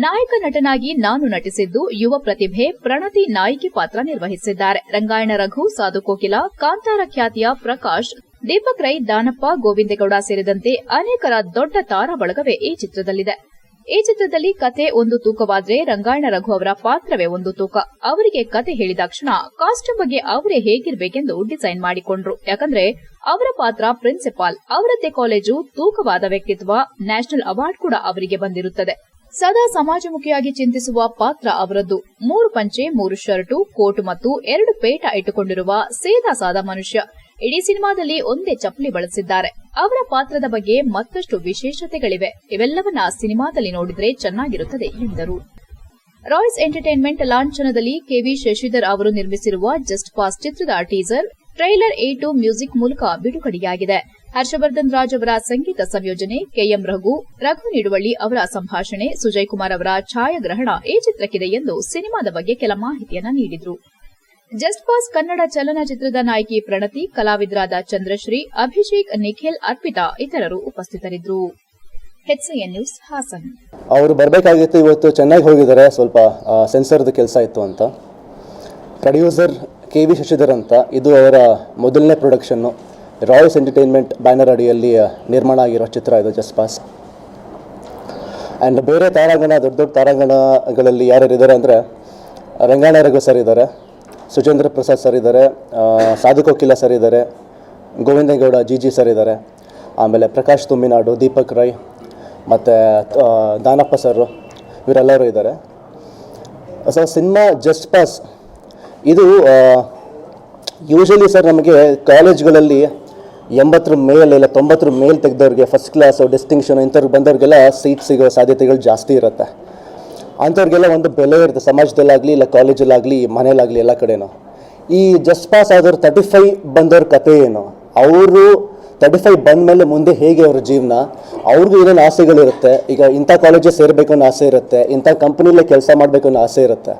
ನಾಯಕ ನಟನಾಗಿ ನಾನು ನಟಿಸಿದ್ದು ಯುವ ಪ್ರತಿಭೆ ಪ್ರಣತಿ ನಾಯಕಿ ಪಾತ್ರ ನಿರ್ವಹಿಸಿದ್ದಾರೆ. ರಂಗಾಯಣ ರಘು, ಸಾಧು ಕೋಕಿಲ, ಕಾಂತಾರ ಖ್ಯಾತಿಯ ಪ್ರಕಾಶ್, ದೀಪಕ್ ರೈ, ದಾನಪ್ಪ, ಗೋವಿಂದೇಗೌಡ ಸೇರಿದಂತೆ ಅನೇಕರ ದೊಡ್ಡ ತಾರಾ ಬಳಗವೇ ಈ ಚಿತ್ರದಲ್ಲಿದೆ. ಈ ಚಿತ್ರದಲ್ಲಿ ಕತೆ ಒಂದು ತೂಕವಾದ್ರೆ ರಂಗಾಯಣ ರಘು ಅವರ ಪಾತ್ರವೇ ಒಂದು ತೂಕ. ಅವರಿಗೆ ಕತೆ ಹೇಳಿದಾಕ್ಷಣ ಕಾಸ್ಟ್ಯೂಮ್ ಬಗ್ಗೆ ಅವರೇ ಹೇಗಿರಬೇಕೆಂದು ಡಿಸೈನ್ ಮಾಡಿಕೊಂಡ್ರು. ಯಾಕಂದ್ರೆ ಅವರ ಪಾತ್ರ ಪ್ರಿನ್ಸಿಪಾಲ್, ಅವರದ್ದೇ ಕಾಲೇಜು, ತೂಕವಾದ ವ್ಯಕ್ತಿತ್ವ, ನ್ಯಾಷನಲ್ ಅವಾರ್ಡ್ ಕೂಡ ಅವರಿಗೆ ಬಂದಿರುತ್ತದೆ. ಸದಾ ಸಮಾಜಮುಖಿಯಾಗಿ ಚಿಂತಿಸುವ ಪಾತ್ರ ಅವರದ್ದು. 3 ಪಂಚೆ, 3 ಶರ್ಟು, ಕೋಟ್ ಮತ್ತು 2 ಪೇಟ ಇಟ್ಟುಕೊಂಡಿರುವ ಸೇದಾ ಸಾದಾ ಮನುಷ್ಯ. ಇಡೀ ಸಿನಿಮಾದಲ್ಲಿ ಒಂದೇ ಚಪ್ಪಲಿ ಬಳಸಿದ್ದಾರೆ. ಅವರ ಪಾತ್ರದ ಬಗ್ಗೆ ಮತ್ತಷ್ಟು ವಿಶೇಷತೆಗಳಿವೆ. ಇವೆಲ್ಲವನ್ನ ಸಿನಿಮಾದಲ್ಲಿ ನೋಡಿದ್ರೆ ಚೆನ್ನಾಗಿರುತ್ತದೆ ಎಂದರು. ರಾಯ್ಸ್ ಎಂಟರ್ಟೈನ್ಮೆಂಟ್ ಲಾಂಛನದಲ್ಲಿ ಕೆವಿ ಶಶಿಧರ್ ಅವರು ನಿರ್ಮಿಸಿರುವ ಜಸ್ಟ್ ಪಾಸ್ ಚಿತ್ರದ ಟೀಸರ್ ಟ್ರೈಲರ್ A2 ಮ್ಯೂಸಿಕ್ ಮೂಲಕ ಬಿಡುಗಡೆಯಾಗಿದೆ. ಹರ್ಷವರ್ಧನ್ ರಾಜ್ ಅವರ ಸಂಗೀತ ಸಂಯೋಜನೆ, ಕೆಎಂ ರಘು ನಿಡುವಳ್ಳಿ ಅವರ ಸಂಭಾಷಣೆ, ಸುಜಯ್ ಕುಮಾರ್ ಅವರ ಛಾಯಾಗ್ರಹಣ ಈ ಚಿತ್ರಕ್ಕಿದೆ ಎಂದು ಸಿನಿಮಾದ ಬಗ್ಗೆ ಕೆಲ ಮಾಹಿತಿಯನ್ನ ನೀಡಿದ್ರು. ಜಸ್ಟ್ ಪಾಸ್ ಕನ್ನಡ ಚಲನಚಿತ್ರದ ನಾಯಕಿ ಪ್ರಣತಿ, ಕಲಾವಿದರಾದ ಚಂದ್ರಶ್ರೀ, ಅಭಿಷೇಕ್, ನಿಖಿಲ್, ಅರ್ಪಿತಾ ಇತರರು ಉಪಸ್ಥಿತರಿದ್ದರು. HCN news Hassan. ಅವರು ಬರಬೇಕಾಗಿತ್ತು, ಇವತ್ತು ಚೆನ್ನಾಗಿ ಹೋಗಿದ್ದಾರೆ. ಸ್ವಲ್ಪ ಸೆನ್ಸರ್ದು ಕೆಲಸ ಇತ್ತು ಅಂತ. ಪ್ರೊಡ್ಯೂಸರ್ KV ಶಶಿಧರ್ ಅಂತ. ಇದು ಅವರ ಮೊದಲನೇ ಪ್ರೊಡಕ್ಷನ್ನು. ರಾಯ್ಸ್ ಎಂಟರ್ಟೈನ್ಮೆಂಟ್ ಬ್ಯಾನರ್ ಅಡಿಯಲ್ಲಿ ನಿರ್ಮಾಣ ಆಗಿರೋ ಚಿತ್ರ ಇದು ಜಸ್ಟ್ ಪಾಸ್. ಆ್ಯಂಡ್ ಬೇರೆ ತಾರಾಗಣ, ದೊಡ್ಡ ದೊಡ್ಡ ತಾರಾಗಣಗಳಲ್ಲಿ ಯಾರ್ಯಾರಿದ್ದಾರೆ ಅಂದರೆ ರಂಗಾಯಣ ರಘು ಸರ್ ಇದ್ದಾರೆ, ಸುಚೇಂದ್ರ ಪ್ರಸಾದ್ ಸರ್ ಇದ್ದಾರೆ, ಸಾಧು ಕೋಕಿಲ ಸರ್ ಇದ್ದಾರೆ, ಗೋವಿಂದೇಗೌಡ GG ಸರ್ ಇದ್ದಾರೆ, ಆಮೇಲೆ ಪ್ರಕಾಶ್ ತುಮ್ಮಿನಾಡು, ದೀಪಕ್ ರೈ ಮತ್ತು ದಾನಪ್ಪ ಸರ್ ಇವರೆಲ್ಲರೂ ಇದ್ದಾರೆ. ಸೊ ಸಿನಿಮಾ ಜಸ್ಟ್ ಪಾಸ್ ಇದು ಯೂಶಲಿ ಸರ್ ನಮಗೆ ಕಾಲೇಜ್ಗಳಲ್ಲಿ 80 ಮೇಲೆ ಇಲ್ಲ 90 ಮೇಲೆ ತೆಗೆದವ್ರಿಗೆ ಫಸ್ಟ್ ಕ್ಲಾಸು ಡಿಸ್ಟಿಂಕ್ಷನ್ ಇಂಥವ್ರಿಗೆ ಬಂದವ್ರಿಗೆಲ್ಲ ಸೀಟ್ ಸಿಗೋ ಸಾಧ್ಯತೆಗಳು ಜಾಸ್ತಿ ಇರುತ್ತೆ. ಅಂಥವ್ರಿಗೆಲ್ಲ ಒಂದು ಬೆಲೆ ಇರುತ್ತೆ ಸಮಾಜದಲ್ಲಾಗಲಿ ಇಲ್ಲ ಕಾಲೇಜಲ್ಲಾಗಲಿ ಮನೇಲಾಗಲಿ ಎಲ್ಲ ಕಡೆನೂ. ಈ ಜಸ್ಟ್ ಪಾಸ್ ಆದವ್ರು 35 ಬಂದವ್ರ ಕತೆ ಏನು, ಅವರು 35 ಬಂದ ಮೇಲೆ ಮುಂದೆ ಹೇಗೆ ಅವ್ರ ಜೀವನ, ಅವ್ರಿಗೂ ಏನೇನು ಆಸೆಗಳಿರುತ್ತೆ. ಈಗ ಇಂಥ ಕಾಲೇಜಿಗೆ ಸೇರಬೇಕು ಅನ್ನೋ ಆಸೆ ಇರುತ್ತೆ, ಇಂಥ ಕಂಪ್ನಿಲೇ ಕೆಲಸ ಮಾಡಬೇಕು ಅನ್ನೋ ಆಸೆ ಇರುತ್ತೆ.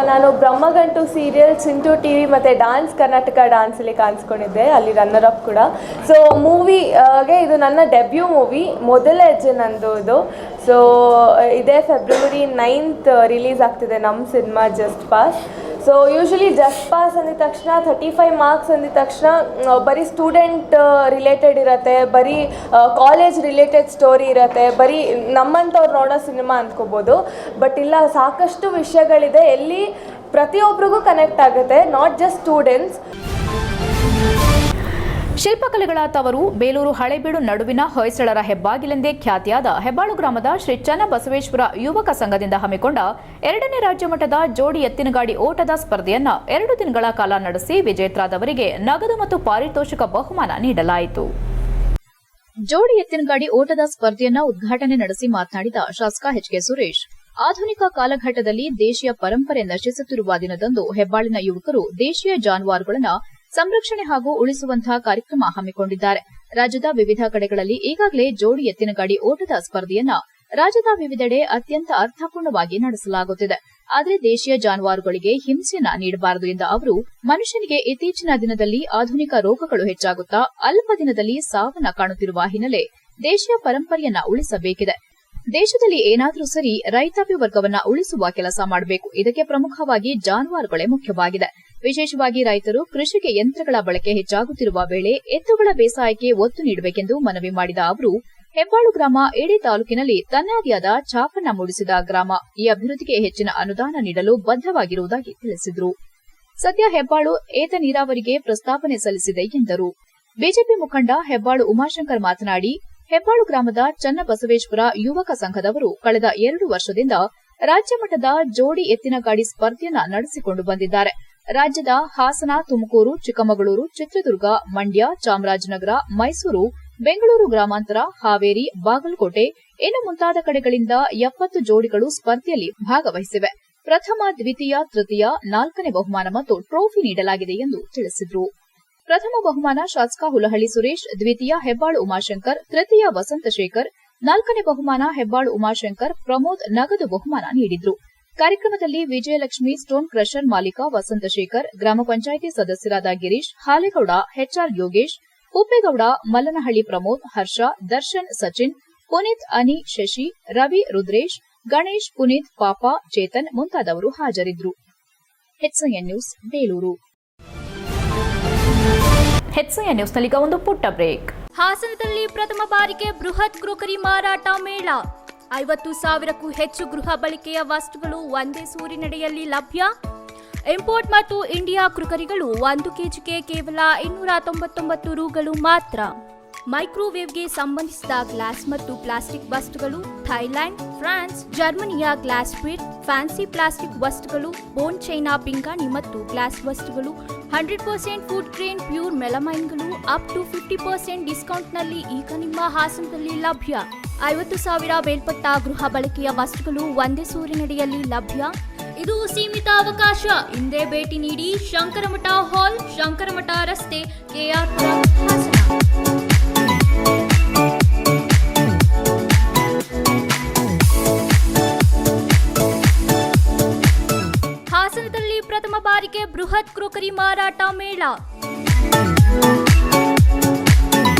ನಾನು ಬ್ರಹ್ಮಗಂಟು ಸೀರಿಯಲ್, ಚಿಂಟು TV ಮತ್ತು ಡಾನ್ಸ್ ಕರ್ನಾಟಕ ಡಾನ್ಸಲ್ಲಿ ಕಾಣಿಸ್ಕೊಂಡಿದ್ದೆ, ಅಲ್ಲಿ ರನ್ನರ್ ಅಪ್ ಕೂಡ. ಸೊ ಮೂವಿಗೆ ಇದು ನನ್ನ ಡೆಬ್ಯೂ ಮೂವಿ, ಮೊದಲ ಹೆಜ್ಜೆ ನಂದು ಇದು. ಸೊ ಇದೇ February 9th ರಿಲೀಸ್ ಆಗ್ತಿದೆ ನಮ್ಮ cinema just pass. So usually just pass ಅಂದಿದ ತಕ್ಷಣ 35 ಮಾರ್ಕ್ಸ್ ಅಂದಿದ ತಕ್ಷಣ ಬರೀ ಸ್ಟೂಡೆಂಟ್ ರಿಲೇಟೆಡ್ ಇರುತ್ತೆ, ಬರೀ ಕಾಲೇಜ್ ರಿಲೇಟೆಡ್ ಸ್ಟೋರಿ ಇರುತ್ತೆ, ಬರೀ ನಮ್ಮಂಥವ್ರು ನೋಡೋ ಸಿನಿಮಾ ಅಂದ್ಕೋಬೋದು. ಬಟ್ ಇಲ್ಲ, ಸಾಕಷ್ಟು ವಿಷಯಗಳಿದೆ, ಎಲ್ಲಿ ಪ್ರತಿಯೊಬ್ಬರಿಗೂ ಕನೆಕ್ಟ್ ಆಗುತ್ತೆ, ನಾಟ್ ಜಸ್ಟ್ ಸ್ಟೂಡೆಂಟ್ಸ್. ಶಿಲ್ಪಕಲೆಗಳ ತವರು ಬೇಲೂರು ಹಳೇಬೀಡು ನಡುವಿನ ಹೊಯ್ಸಳರ ಹೆಬ್ಬಾಗಿಲೆಂದೇ ಖ್ಯಾತಿಯಾದ ಹೆಬ್ಬಾಳು ಗ್ರಾಮದ ಶ್ರೀ ಚನ್ನಬಸವೇಶ್ವರ ಯುವಕ ಸಂಘದಿಂದ ಹಮ್ಮಿಕೊಂಡ 2ನೇ ರಾಜ್ಯ ಮಟ್ಟದ ಜೋಡಿ ಎತ್ತಿನಗಾಡಿ ಓಟದ ಸ್ಪರ್ಧೆಯನ್ನ 2 ದಿನಗಳ ಕಾಲ ನಡೆಸಿ ವಿಜೇತರಾದವರಿಗೆ ನಗದು ಮತ್ತು ಪಾರಿತೋಷಿಕ ಬಹುಮಾನ ನೀಡಲಾಯಿತು. ಜೋಡಿ ಎತ್ತಿನಗಾಡಿ ಓಟದ ಸ್ಪರ್ಧೆಯನ್ನ ಉದ್ಘಾಟನೆ ನಡೆಸಿ ಮಾತನಾಡಿದ ಶಾಸಕ HK ಸುರೇಶ್, ಆಧುನಿಕ ಕಾಲಘಟ್ಟದಲ್ಲಿ ದೇಶೀಯ ಪರಂಪರೆ ನಶಿಸುತ್ತಿರುವ ದಿನದಂದು ಹೆಬ್ಬಾಳಿನ ಯುವಕರು ದೇಶೀಯ ಜಾನುವಾರುಗಳನ್ನು ಸಂರಕ್ಷಣೆ ಹಾಗೂ ಉಳಿಸುವಂತಹ ಕಾರ್ಯಕ್ರಮ ಹಮ್ಮಿಕೊಂಡಿದ್ದಾರೆ. ರಾಜ್ಯದ ವಿವಿಧ ಕಡೆಗಳಲ್ಲಿ ಈಗಾಗಲೇ ಜೋಡಿ ಎತ್ತಿನಗಾಡಿ ಓಟದ ಸ್ಪರ್ಧೆಯನ್ನ ರಾಜ್ಯದ ವಿವಿಧೆಡೆ ಅತ್ಯಂತ ಅರ್ಥಪೂರ್ಣವಾಗಿ ನಡೆಸಲಾಗುತ್ತಿದೆ. ಆದರೆ ದೇಶೀಯ ಜಾನುವಾರುಗಳಿಗೆ ಹಿಂಸೆಯನ್ನ ನೀಡಬಾರದು ಎಂದ ಅವರು, ಮನುಷ್ಯನಿಗೆ ಇತ್ತೀಚಿನ ದಿನದಲ್ಲಿ ಆಧುನಿಕ ರೋಗಗಳು ಹೆಚ್ಚಾಗುತ್ತಾ ಅಲ್ಪ ದಿನದಲ್ಲಿ ಸಾವನ್ನ ಕಾಣುತ್ತಿರುವ ಹಿನ್ನೆಲೆ ದೇಶೀಯ ಪರಂಪರೆಯನ್ನ ಉಳಿಸಬೇಕಿದೆ. ದೇಶದಲ್ಲಿ ಏನಾದರೂ ಸರಿ, ರೈತಾಪಿ ವರ್ಗವನ್ನ ಉಳಿಸುವ ಕೆಲಸ ಮಾಡಬೇಕು. ಇದಕ್ಕೆ ಪ್ರಮುಖವಾಗಿ ಜಾನುವಾರುಗಳೇ ಮುಖ್ಯವಾಗಿದೆ. ವಿಶೇಷವಾಗಿ ರೈತರು ಕೃಷಿಗೆ ಯಂತ್ರಗಳ ಬಳಕೆ ಹೆಚ್ಚಾಗುತ್ತಿರುವ ವೇಳೆ ಎತ್ತುಗಳ ಬೇಸಾಯಕ್ಕೆ ಒತ್ತು ನೀಡಬೇಕೆಂದು ಮನವಿ ಮಾಡಿದ ಅವರು, ಹೆಬ್ಬಾಳು ಗ್ರಾಮ ಇಡೀ ತಾಲೂಕಿನಲ್ಲಿ ತನ್ನದೇ ಛಾಪನ್ನ ಮೂಡಿಸಿದ ಗ್ರಾಮ. ಈ ಅಭಿವೃದ್ಧಿಗೆ ಹೆಚ್ಚಿನ ಅನುದಾನ ನೀಡಲು ಬದ್ದವಾಗಿರುವುದಾಗಿ ತಿಳಿಸಿದರು. ಸದ್ಯ ಹೆಬ್ಬಾಳು ಏತ ನೀರಾವರಿಗೆ ಪ್ರಸ್ತಾವನೆ ಸಲ್ಲಿಸಿದೆ ಎಂದರು. ಬಿಜೆಪಿ ಮುಖಂಡ ಹೆಬ್ಬಾಳು ಉಮಾಶಂಕರ್ ಮಾತನಾಡಿ, ಹೆಬ್ಬಾಳು ಗ್ರಾಮದ ಚನ್ನಬಸವೇಶ್ವರ ಯುವಕ ಸಂಘದವರು ಕಳೆದ 2 ವರ್ಷದಿಂದ ರಾಜ್ಯ ಮಟ್ಟದ ಜೋಡಿ ಎತ್ತಿನ ಗಾಡಿ ಸ್ಪರ್ಧೆಯನ್ನ ನಡೆಸಿಕೊಂಡು ಬಂದಿದ್ದಾರೆ. ರಾಜ್ಯದ ಹಾಸನ, ತುಮಕೂರು, ಚಿಕ್ಕಮಗಳೂರು, ಚಿತ್ರದುರ್ಗ, ಮಂಡ್ಯ, ಚಾಮರಾಜನಗರ, ಮೈಸೂರು, ಬೆಂಗಳೂರು ಗ್ರಾಮಾಂತರ, ಹಾವೇರಿ, ಬಾಗಲಕೋಟೆ ಇನ್ನು ಮುಂತಾದ ಕಡೆಗಳಿಂದ 70 ಜೋಡಿಗಳು ಸ್ಪರ್ಧೆಯಲ್ಲಿ ಭಾಗವಹಿಸಿವೆ. ಪ್ರಥಮ, ದ್ವಿತೀಯ, ತೃತೀಯ, 4ನೇ ಬಹುಮಾನ ಮತ್ತು ಟ್ರೋಫಿ ನೀಡಲಾಗಿದೆ ಎಂದು ತಿಳಿಸಿದರು. ಪ್ರಥಮ ಬಹುಮಾನ ಶಾಸಕ ಹುಲಹಳ್ಳಿ ಸುರೇಶ್, ದ್ವಿತೀಯ ಹೆಬ್ಬಾಳು ಉಮಾಶಂಕರ್, ತೃತೀಯ ವಸಂತಶೇಖರ್, 4ನೇ ಬಹುಮಾನ ಹೆಬ್ಬಾಳು ಉಮಾಶಂಕರ್, ಪ್ರಮೋದ್ ನಗದು ಬಹುಮಾನ ನೀಡಿದ್ರು. ಕಾರ್ಯಕ್ರಮದಲ್ಲಿ ವಿಜಯಲಕ್ಷ್ಮಿ ಸ್ಟೋನ್ ಕ್ರಷರ್ ಮಾಲೀಕ ವಸಂತಶೇಖರ್, ಗ್ರಾಮ ಪಂಚಾಯಿತಿ ಸದಸ್ಯರಾದ ಗಿರೀಶ್, ಹಾಲೇಗೌಡ, ಎಚ್ಆರ್ ಯೋಗೇಶ್, ಉಪ್ಪೇಗೌಡ, ಮಲ್ಲನಹಳ್ಳಿ ಪ್ರಮೋದ್, ಹರ್ಷ, ದರ್ಶನ್, ಸಚಿನ್, ಪುನೀತ್, ಅನಿ, ಶಶಿ, ರವಿ, ರುದ್ರೇಶ್, ಗಣೇಶ್, ಪುನೀತ್, ಪಾಪ, ಚೇತನ್ ಮುಂತಾದವರು ಹಾಜರಿದ್ದರು. HCN news Belur. HCN ನ್ಯೂಸ್ನಲ್ಲೀಗ ಒಂದು ಪುಟ್ಟ ಬ್ರೇಕ್. ಹಾಸನದಲ್ಲಿ ಪ್ರಥಮ ಬಾರಿಗೆ ಬೃಹತ್ ಕ್ರೋಕರಿ ಮಾರಾಟ ಮೇಳ. 50,000ಕ್ಕೂ ಹೆಚ್ಚು ಗೃಹ ಬಳಕೆಯ ವಸ್ತುಗಳು ಒಂದೇ ಸೂರಿನಡಿಯಲ್ಲಿ ಲಭ್ಯ. ಇಂಪೋರ್ಟ್ ಮತ್ತು ಇಂಡಿಯಾ ಕ್ರೋಕರಿಗಳು 1 ಕೆಜಿಗೆ ಕೇವಲ 299 ರೂಗಳು ಮಾತ್ರ. ಮೈಕ್ರೋವೇವ್ಗೆ ಸಂಬಂಧಿಸಿದ ಗ್ಲಾಸ್ ಮತ್ತು ಪ್ಲಾಸ್ಟಿಕ್ ವಸ್ತುಗಳು, ಥೈಲ್ಯಾಂಡ್, ಫ್ರಾನ್ಸ್, ಜರ್ಮನಿಯ ಗ್ಲಾಸ್ ವೇರ್, ಫ್ಯಾನ್ಸಿ ಪ್ಲಾಸ್ಟಿಕ್ ವಸ್ತುಗಳು, ಬೋನ್ ಚೈನಾ ಪಿಂಗಾಣಿ ಮತ್ತು ಗ್ಲಾಸ್ ವಸ್ತುಗಳು, 100% ಫುಡ್ ಗ್ರೇನ್ ಪ್ಯೂರ್ ಮೆಲಮೈನ್ಗಳು ಅಪ್ ಟು 50% ಡಿಸ್ಕೌಂಟ್ನಲ್ಲಿ ಈಗ ನಿಮ್ಮ ಹಾಸನದಲ್ಲಿ ಲಭ್ಯ. 50,000 ಮೇಲ್ಪಟ್ಟ ಗೃಹ ಬಳಕೆಯ ವಸ್ತುಗಳು ಒಂದೇ ಸೂರಿನಡಿಯಲ್ಲಿ ಲಭ್ಯ. ಇದು ಸೀಮಿತ ಅವಕಾಶ. ಹಿಂದೆ ಭೇಟಿ ನೀಡಿ. ಶಂಕರಮಠ ಹಾಲ್, ಶಂಕರಮಠ ರಸ್ತೆ, KR ಹಾಸನ. ಹಾಸನದಲ್ಲಿ ಪ್ರಥಮ ಬಾರಿಗೆ ಬೃಹತ್ ಕ್ರೋಕರಿ ಮಾರಾಟ ಮೇಳ.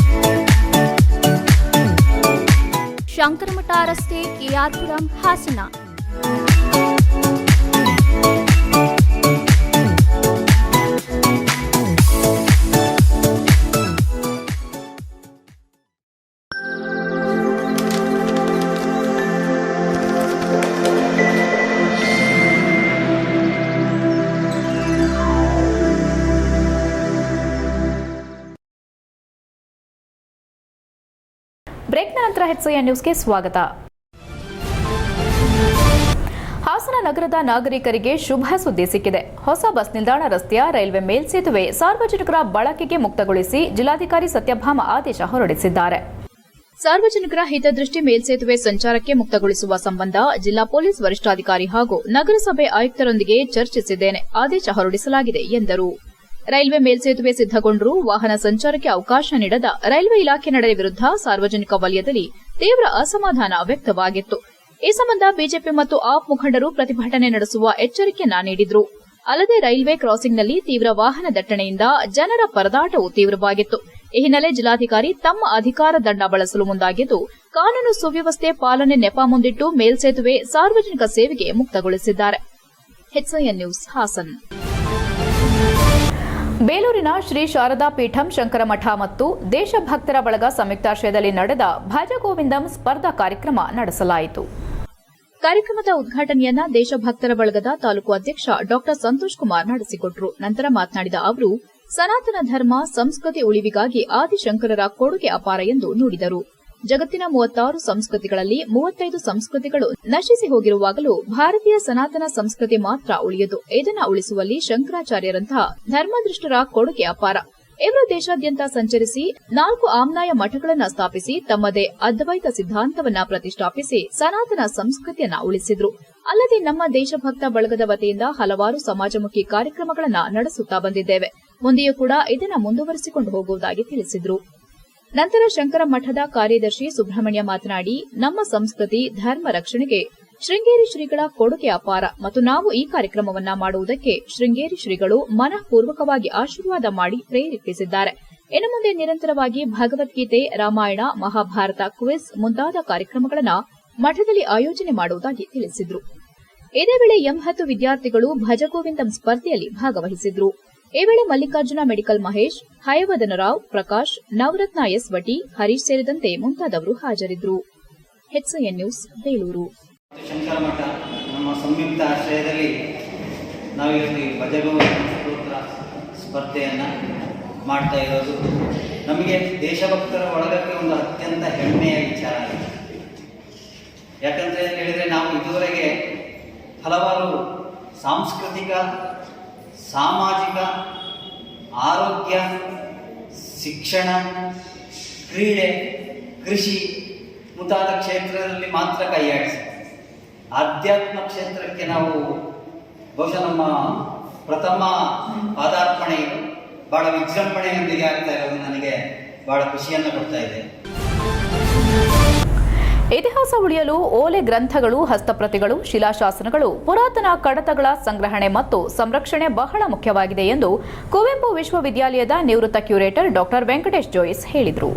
ಶಂಕರಮಠ ರಸ್ತೆ, KR ಹಾಸನ. ಬ್ರೇಕ್ನ ನಂತರ HCN ನ್ಯೂಸ್ಗೆ ಸ್ವಾಗತ. ಹಾಸನ ನಗರದ ನಾಗರಿಕರಿಗೆ ಶುಭ ಸುದ್ದಿ ಸಿಕ್ಕಿದೆ. ಹೊಸ ಬಸ್ ನಿಲ್ದಾಣ ರಸ್ತೆಯ ರೈಲ್ವೆ ಮೇಲ್ಸೇತುವೆ ಸಾರ್ವಜನಿಕರ ಬಳಕೆಗೆ ಮುಕ್ತಗೊಳಿಸಿ ಜಿಲ್ಲಾಧಿಕಾರಿ ಸತ್ಯಭಾಮ ಆದೇಶ ಹೊರಡಿಸಿದ್ದಾರೆ. ಸಾರ್ವಜನಿಕರ ಹಿತದೃಷ್ಟಿ ಮೇಲ್ಸೇತುವೆ ಸಂಚಾರಕ್ಕೆ ಮುಕ್ತಗೊಳಿಸುವ ಸಂಬಂಧ ಜಿಲ್ಲಾ ಪೊಲೀಸ್ ವರಿಷ್ಠಾಧಿಕಾರಿ ಹಾಗೂ ನಗರಸಭೆ ಆಯುಕ್ತರೊಂದಿಗೆ ಚರ್ಚಿಸಿದ್ದೇನೆ. ಆದೇಶ ಹೊರಡಿಸಲಾಗಿದೆ ಎಂದರು. ರೈಲ್ವೆ ಮೇಲ್ಸೇತುವೆ ಸಿದ್ದಗೊಂಡರೂ ವಾಹನ ಸಂಚಾರಕ್ಕೆ ಅವಕಾಶ ನೀಡದ ರೈಲ್ವೆ ಇಲಾಖೆ ನಡೆಯ ವಿರುದ್ಧ ಸಾರ್ವಜನಿಕ ವಲಯದಲ್ಲಿ ತೀವ್ರ ಅಸಮಾಧಾನ ವ್ಯಕ್ತವಾಗಿತ್ತು. ಈ ಸಂಬಂಧ ಬಿಜೆಪಿ ಮತ್ತು ಆಪ್ ಮುಖಂಡರು ಪ್ರತಿಭಟನೆ ನಡೆಸುವ ಎಚ್ಚರಿಕೆಯನ್ನ ನೀಡಿದ್ರು. ಅಲ್ಲದೆ ರೈಲ್ವೆ ಕ್ರಾಸಿಂಗ್ನಲ್ಲಿ ತೀವ್ರ ವಾಹನ ದಟ್ಟಣೆಯಿಂದ ಜನರ ಪರದಾಟವೂ ತೀವ್ರವಾಗಿತ್ತು. ಈ ಹಿನ್ನೆಲೆ ಜಿಲ್ಲಾಧಿಕಾರಿ ತಮ್ಮ ಅಧಿಕಾರ ದಂಡ ಬಳಸಲು ಮುಂದಾಗಿದ್ದು, ಕಾನೂನು ಸುವ್ಯವಸ್ಥೆ ಪಾಲನೆ ನೆಪ ಮುಂದಿಟ್ಟು ಮೇಲ್ಸೇತುವೆ ಸಾರ್ವಜನಿಕ ಸೇವೆಗೆ ಮುಕ್ತಗೊಳಿಸಿದ್ದಾರೆ. HCN news Hassan. ಬೇಲೂರಿನ ಶ್ರೀ ಶಾರದಾ ಪೀಠಂ ಶಂಕರಮಠ ಮತ್ತು ದೇಶಭಕ್ತರ ಬಳಗ ಸಂಯುಕ್ತಾಶ್ರಯದಲ್ಲಿ ನಡೆದ ಭಜ ಗೋವಿಂದಂ ಸ್ಪರ್ಧಾ ಕಾರ್ಯಕ್ರಮ ನಡೆಸಲಾಯಿತು. ಕಾರ್ಯಕ್ರಮದ ಉದ್ಘಾಟನೆಯನ್ನ ದೇಶಭಕ್ತರ ಬಳಗದ ತಾಲೂಕು ಅಧ್ಯಕ್ಷ ಡಾ ಸಂತೋಷ್ ಕುಮಾರ್ ನಡೆಸಿಕೊಟ್ಟರು. ನಂತರ ಮಾತನಾಡಿದ ಅವರು, ಸನಾತನ ಧರ್ಮ ಸಂಸ್ಕೃತಿ ಉಳಿವಿಗಾಗಿ ಆದಿಶಂಕರರ ಕೊಡುಗೆ ಅಪಾರ ಎಂದು ನುಡಿದರು. ಜಗತ್ತಿನ 36 ಸಂಸ್ಕೃತಿಗಳಲ್ಲಿ 35 ಸಂಸ್ಕೃತಿಗಳು ನಶಿಸಿ ಹೋಗಿರುವಾಗಲೂ ಭಾರತೀಯ ಸನಾತನ ಸಂಸ್ಕೃತಿ ಮಾತ್ರ ಉಳಿಯದು. ಇದನ್ನು ಉಳಿಸುವಲ್ಲಿ ಶಂಕರಾಚಾರ್ಯರಂತಹ ಧರ್ಮದೃಷ್ಟರ ಕೊಡುಗೆ ಅಪಾರ. ಇವರು ದೇಶಾದ್ಯಂತ ಸಂಚರಿಸಿ 4 ಆಮ್ನಾಯ ಮಠಗಳನ್ನು ಸ್ಥಾಪಿಸಿ ತಮ್ಮದೇ ಅದ್ವೈತ ಸಿದ್ಧಾಂತವನ್ನ ಪ್ರತಿಷ್ಠಾಪಿಸಿ ಸನಾತನ ಸಂಸ್ಕೃತಿಯನ್ನ ಉಳಿಸಿದ್ರು. ಅಲ್ಲದೆ ನಮ್ಮ ದೇಶಭಕ್ತ ಬಳಗದ ವತಿಯಿಂದ ಹಲವಾರು ಸಮಾಜಮುಖಿ ಕಾರ್ಯಕ್ರಮಗಳನ್ನು ನಡೆಸುತ್ತಾ ಬಂದಿದ್ದೇವೆ. ಮುಂದೆಯೂ ಕೂಡ ಇದನ್ನು ಮುಂದುವರಿಸಿಕೊಂಡು ಹೋಗುವುದಾಗಿ ತಿಳಿಸಿದರು. ನಂತರ ಶಂಕರ ಮಠದ ಕಾರ್ಯದರ್ಶಿ ಸುಬ್ರಹ್ಮಣ್ಯ ಮಾತನಾಡಿ, ನಮ್ಮ ಸಂಸ್ಕೃತಿ ಧರ್ಮ ರಕ್ಷಣೆಗೆ ಶೃಂಗೇರಿ ಶ್ರೀಗಳ ಕೊಡುಗೆ ಅಪಾರ ಮತ್ತು ನಾವು ಈ ಕಾರ್ಯಕ್ರಮವನ್ನ ಮಾಡುವುದಕ್ಕೆ ಶೃಂಗೇರಿ ಶ್ರೀಗಳು ಮನಃಪೂರ್ವಕವಾಗಿ ಆಶೀರ್ವಾದ ಮಾಡಿ ಪ್ರೇರೇಪಿಸಿದ್ದಾರೆ. ಇನ್ನು ಮುಂದೆ ನಿರಂತರವಾಗಿ ಭಗವದ್ಗೀತೆ, ರಾಮಾಯಣ, ಮಹಾಭಾರತ ಕ್ವಿಜ್ ಮುಂತಾದ ಕಾರ್ಯಕ್ರಮಗಳನ್ನು ಮಠದಲ್ಲಿ ಆಯೋಜನೆ ಮಾಡುವುದಾಗಿ ತಿಳಿಸಿದರು. ಇದೇ ವೇಳೆ 80 ವಿದ್ಯಾರ್ಥಿಗಳು ಭಜಗೋವಿಂದಂ ಸ್ಪರ್ಧೆಯಲ್ಲಿ ಭಾಗವಹಿಸಿದ್ರು. ಈ ವೇಳೆ ಮಲ್ಲಿಕಾರ್ಜುನ ಮೆಡಿಕಲ್ ಮಹೇಶ್, ಹಯವದನರಾವ್, ಪ್ರಕಾಶ್, ನವರತ್ನ ಎಸ್ ವಟಿ, ಹರೀಶ್ ಸೇರಿದಂತೆ ಮುಂತಾದವರು ಹಾಜರಿದ್ದರು. HCN news, Belur. ಶಂಕರ ಮಠ ನಮ್ಮ ಸಂಯುಕ್ತ ಆಶ್ರಯದಲ್ಲಿ ನಾವಿವತ್ತು ಈ ಭಜಗೌರಿ ಸ್ತೋತ್ರ ಸ್ಪರ್ಧೆಯನ್ನು ಮಾಡ್ತಾ ಇರೋದು ನಮಗೆ ದೇಶಭಕ್ತರ ಒಳಗಕ್ಕೆ ಒಂದು ಅತ್ಯಂತ ಹೆಮ್ಮೆಯ ವಿಚಾರ ಆಗಿದೆ. ಯಾಕಂತ ಹೇಳಿದರೆ ನಾವು ಇದುವರೆಗೆ ಹಲವಾರು ಸಾಂಸ್ಕೃತಿಕ, ಸಾಮಾಜಿಕ, ಆರೋಗ್ಯ, ಶಿಕ್ಷಣ, ಕ್ರೀಡೆ, ಕೃಷಿ ಮುಂತಾದ ಕ್ಷೇತ್ರದಲ್ಲಿ ಮಾತ್ರ ಕೈಯಾಡಿಸಿ ಆಧ್ಯಾತ್ಮ ಕ್ಷೇತ್ರಕ್ಕೆ ನಾವು ಬಹುಶಃ ನಮ್ಮ ಪ್ರಥಮ ಪಾದಾರ್ಪಣೆ ಬಹಳ ವಿಜೃಂಭಣೆಯೊಂದಿಗೆ ಆಗ್ತಾ ಇರೋದು ನನಗೆ ಬಹಳ ಖುಷಿಯನ್ನು ಕೊಡ್ತಾ ಇದೆ. ಇತಿಹಾಸ ಉಳಿಯಲು ಓಲೆ ಗ್ರಂಥಗಳು, ಹಸ್ತಪ್ರತಿಗಳು, ಶಿಲಾಶಾಸನಗಳು, ಪುರಾತನ ಕಡತಗಳ ಸಂಗ್ರಹಣೆ ಮತ್ತು ಸಂರಕ್ಷಣೆ ಬಹಳ ಮುಖ್ಯವಾಗಿದೆ ಎಂದು ಕುವೆಂಪು ವಿಶ್ವವಿದ್ಯಾಲಯದ ನಿವೃತ್ತ ಕ್ಯೂರೇಟರ್ ಡಾಕ್ಟರ್ ವೆಂಕಟೇಶ್ ಜೋಯಿಸ್ ಹೇಳಿದರು.